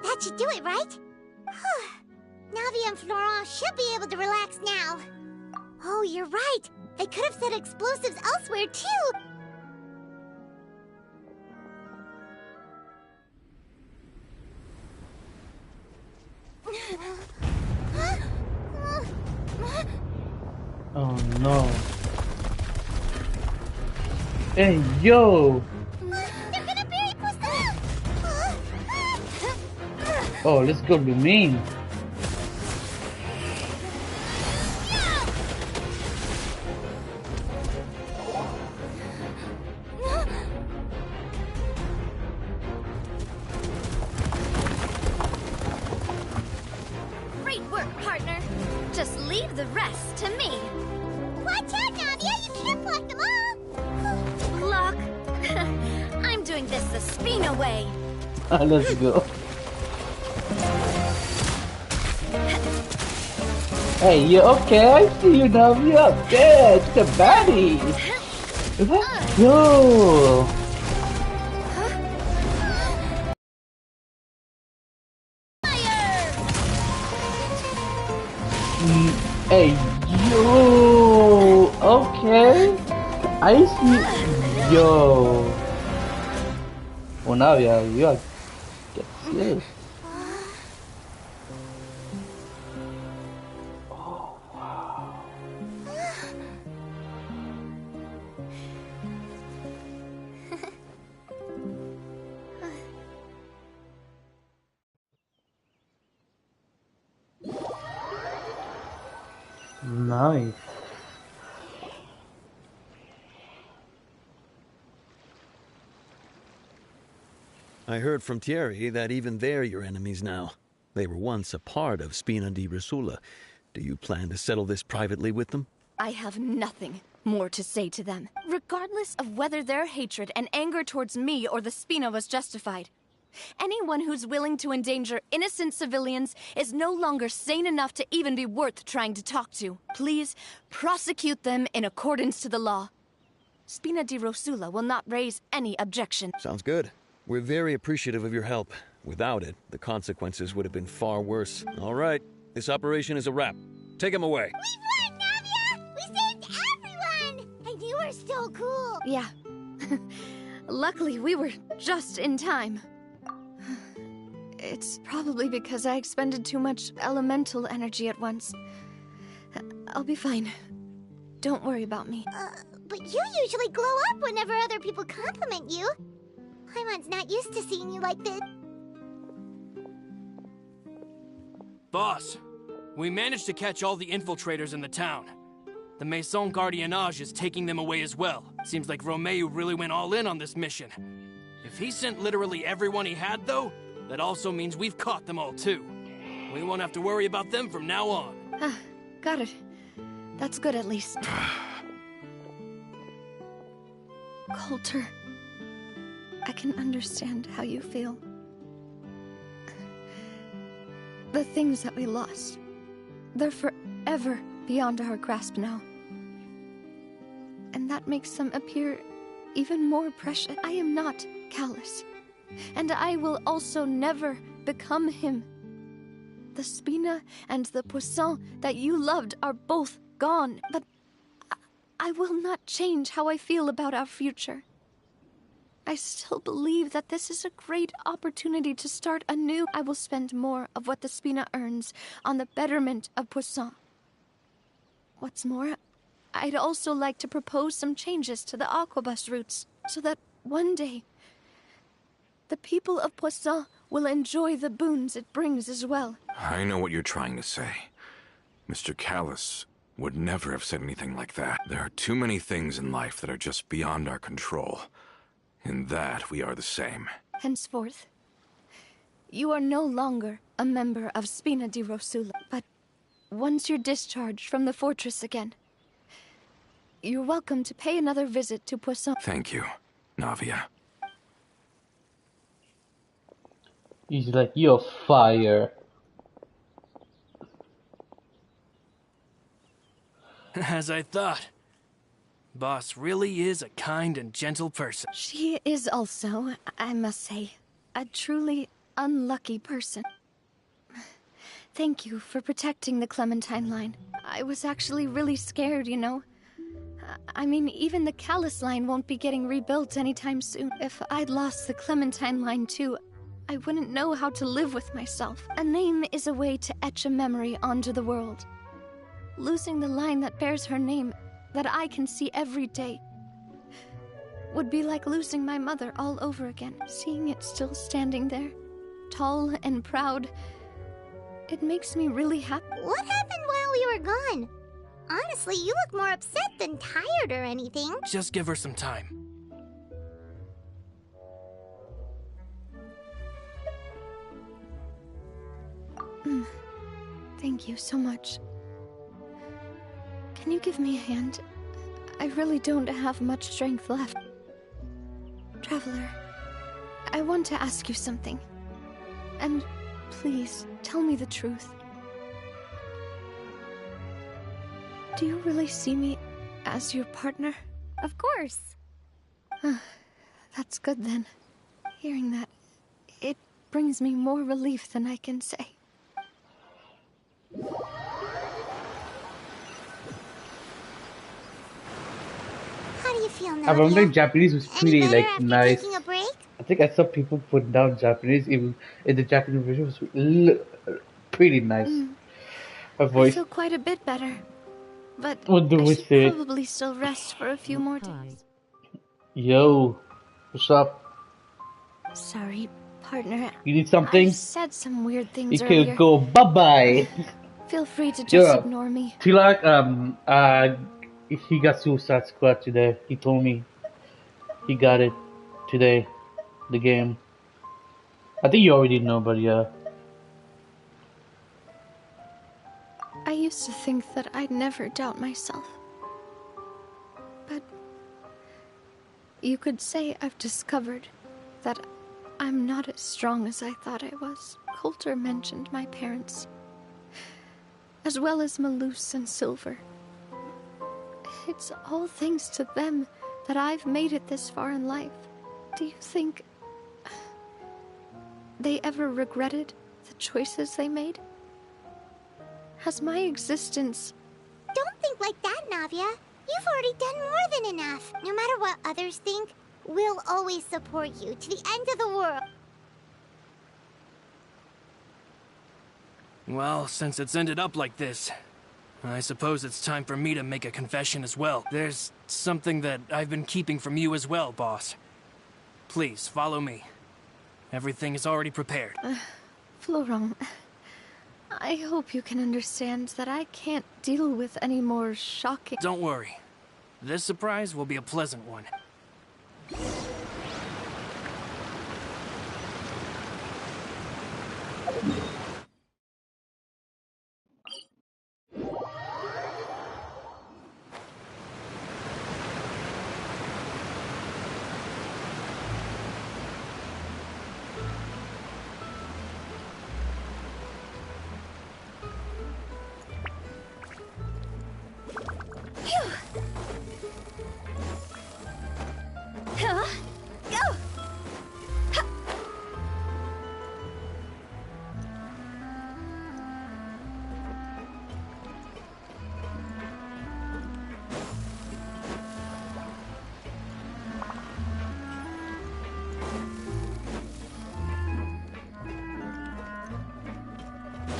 That should do it, right? Navia and Florent should be able to relax now. Oh, you're right. They could have set explosives elsewhere, too. Oh no. Hey, yo! They're gonna bury Poisson! Oh, let's go to mean. Great work, partner. Just leave the rest to me. Watch out, Navia! You can't block them all! Block. I'm doing this the Spina way. Let's go. Hey, you okay? I see you now. You're up there. It's the baddie. Let's go. Hey, yo. Okay. I see. Yo. Well, now, yeah, you are get serious. Oh, wow. Nice. I heard from Thierry that even they're your enemies now. They were once a part of Spina di Rosula. Do you plan to settle this privately with them? I have nothing more to say to them, regardless of whether their hatred and anger towards me or the Spina was justified. Anyone who's willing to endanger innocent civilians is no longer sane enough to even be worth trying to talk to. Please, prosecute them in accordance to the law. Spina di Rosula will not raise any objection. Sounds good. We're very appreciative of your help. Without it, the consequences would have been far worse. All right, this operation is a wrap. Take him away. We've won, Navia! We saved everyone! And you were so cool! Yeah. Luckily, we were just in time. It's probably because I expended too much elemental energy at once. I'll be fine. Don't worry about me. But you usually glow up whenever other people compliment you. Paimon's not used to seeing you like this. Boss, we managed to catch all the infiltrators in the town. The Maison Gardiennage is taking them away as well. Seems like Romeu really went all in on this mission. If he sent literally everyone he had, though, that also means we've caught them all, too. We won't have to worry about them from now on. Got it. That's good, at least. Coulter, I can understand how you feel. The things that we lost, they're forever beyond our grasp now. And that makes them appear even more precious. I am not callous, and I will also never become him. The Spina and the Poisson that you loved are both gone, but I will not change how I feel about our future. I still believe that this is a great opportunity to start anew. I will spend more of what the Spina earns on the betterment of Poisson. What's more, I'd also like to propose some changes to the aquabus routes, so that one day, the people of Poisson will enjoy the boons it brings as well. I know what you're trying to say. Mr. Callus would never have said anything like that. There are too many things in life that are just beyond our control. In that, we are the same. Henceforth, you are no longer a member of Spina di Rosula, but once you're discharged from the fortress again, you're welcome to pay another visit to Poisson. Thank you, Navia. He's like, you're fire. As I thought. Boss really is a kind and gentle person. She is also, I must say, a truly unlucky person. Thank you for protecting the Clementine line. I was actually really scared, you know. I mean, even the Callus line won't be getting rebuilt anytime soon. If I'd lost the Clementine line too, I wouldn't know how to live with myself. A name is a way to etch a memory onto the world. Losing the line that bears her name, that I can see every day, would be like losing my mother all over again. Seeing it still standing there, tall and proud, it makes me really happy. What happened while we were gone? Honestly, you look more upset than tired or anything. Just give her some time. Thank you so much. Can you give me a hand? I really don't have much strength left. Traveler, I want to ask you something. And please, tell me the truth. Do you really see me as your partner? Of course. That's good then. Hearing that, it brings me more relief than I can say. How do you feel now? I remember Japanese was pretty Any better like after nice. taking a break? I think I saw people put down Japanese, even in the Japanese version was pretty nice. Her I voice. feel quite a bit better. But What do I we should say? probably still rest for a few more days. Yo, what's up? Sorry, partner. You need something? I said some weird things You earlier. can go bye bye. Feel free to just Yeah. ignore me. Tilak, he got Suicide Squad today. He told me he got it today, the game. I think you already know, but yeah. I used to think that I'd never doubt myself. But you could say I've discovered that I'm not as strong as I thought I was. Coulter mentioned my parents, as well as Malus and Silver. It's all thanks to them that I've made it this far in life. Do you think they ever regretted the choices they made? Has my existence... Don't think like that, Navia. You've already done more than enough. No matter what others think, we'll always support you to the end of the world. Well, since it's ended up like this, I suppose it's time for me to make a confession as well. There's something that I've been keeping from you as well, boss. Please, follow me. Everything is already prepared. Florent, I hope you can understand that I can't deal with any more shocking... Don't worry. This surprise will be a pleasant one.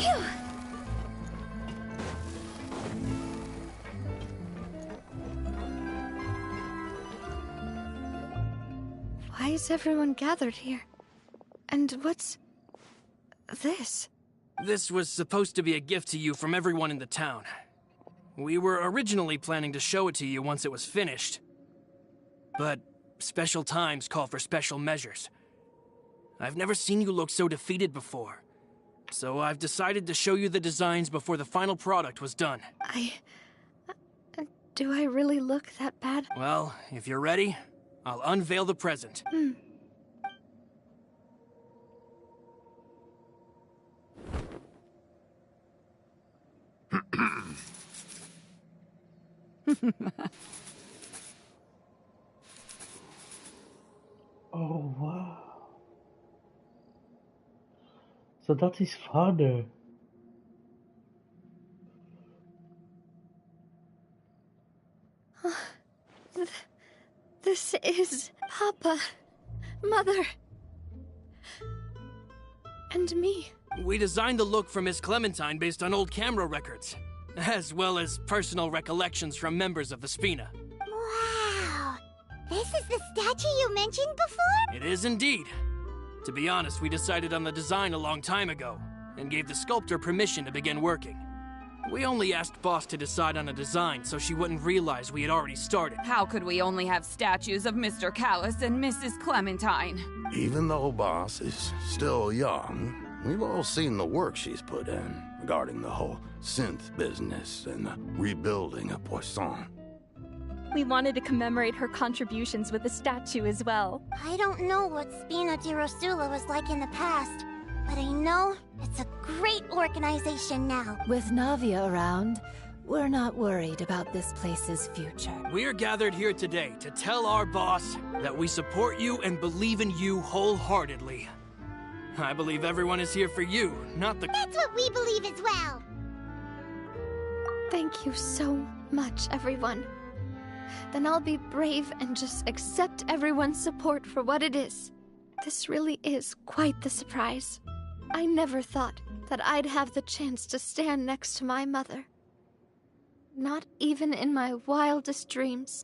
Phew. Why is everyone gathered here? And what's this? This was supposed to be a gift to you from everyone in the town. We were originally planning to show it to you once it was finished. But special times call for special measures. I've never seen you look so defeated before. So I've decided to show you the designs before the final product was done. Do I really look that bad? Well, if you're ready, I'll unveil the present. Oh wow. So that's his father. This is Papa, Mother, and me. We designed the look for Miss Clementine based on old camera records, as well as personal recollections from members of the Spina. Wow! This is the statue you mentioned before? It is indeed. To be honest, we decided on the design a long time ago, and gave the sculptor permission to begin working. We only asked Boss to decide on a design so she wouldn't realize we had already started. How could we only have statues of Mr. Callus and Mrs. Clementine? Even though Boss is still young, we've all seen the work she's put in regarding the whole synth business and the rebuilding of Poisson. We wanted to commemorate her contributions with a statue as well. I don't know what Spina di Rosula was like in the past, but I know it's a great organization now. With Navia around, we're not worried about this place's future. We are gathered here today to tell our boss that we support you and believe in you wholeheartedly. I believe everyone is here for you, not the— That's what we believe as well! Thank you so much, everyone. Then I'll be brave and just accept everyone's support for what it is. This really is quite the surprise. I never thought that I'd have the chance to stand next to my mother. Not even in my wildest dreams.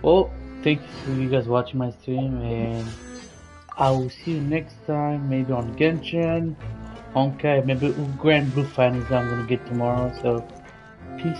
Well, thank you for you guys watching my stream, and I will see you next time, maybe on Genshin, Honkai, maybe Grand Blue Finals I'm gonna get tomorrow, so peace.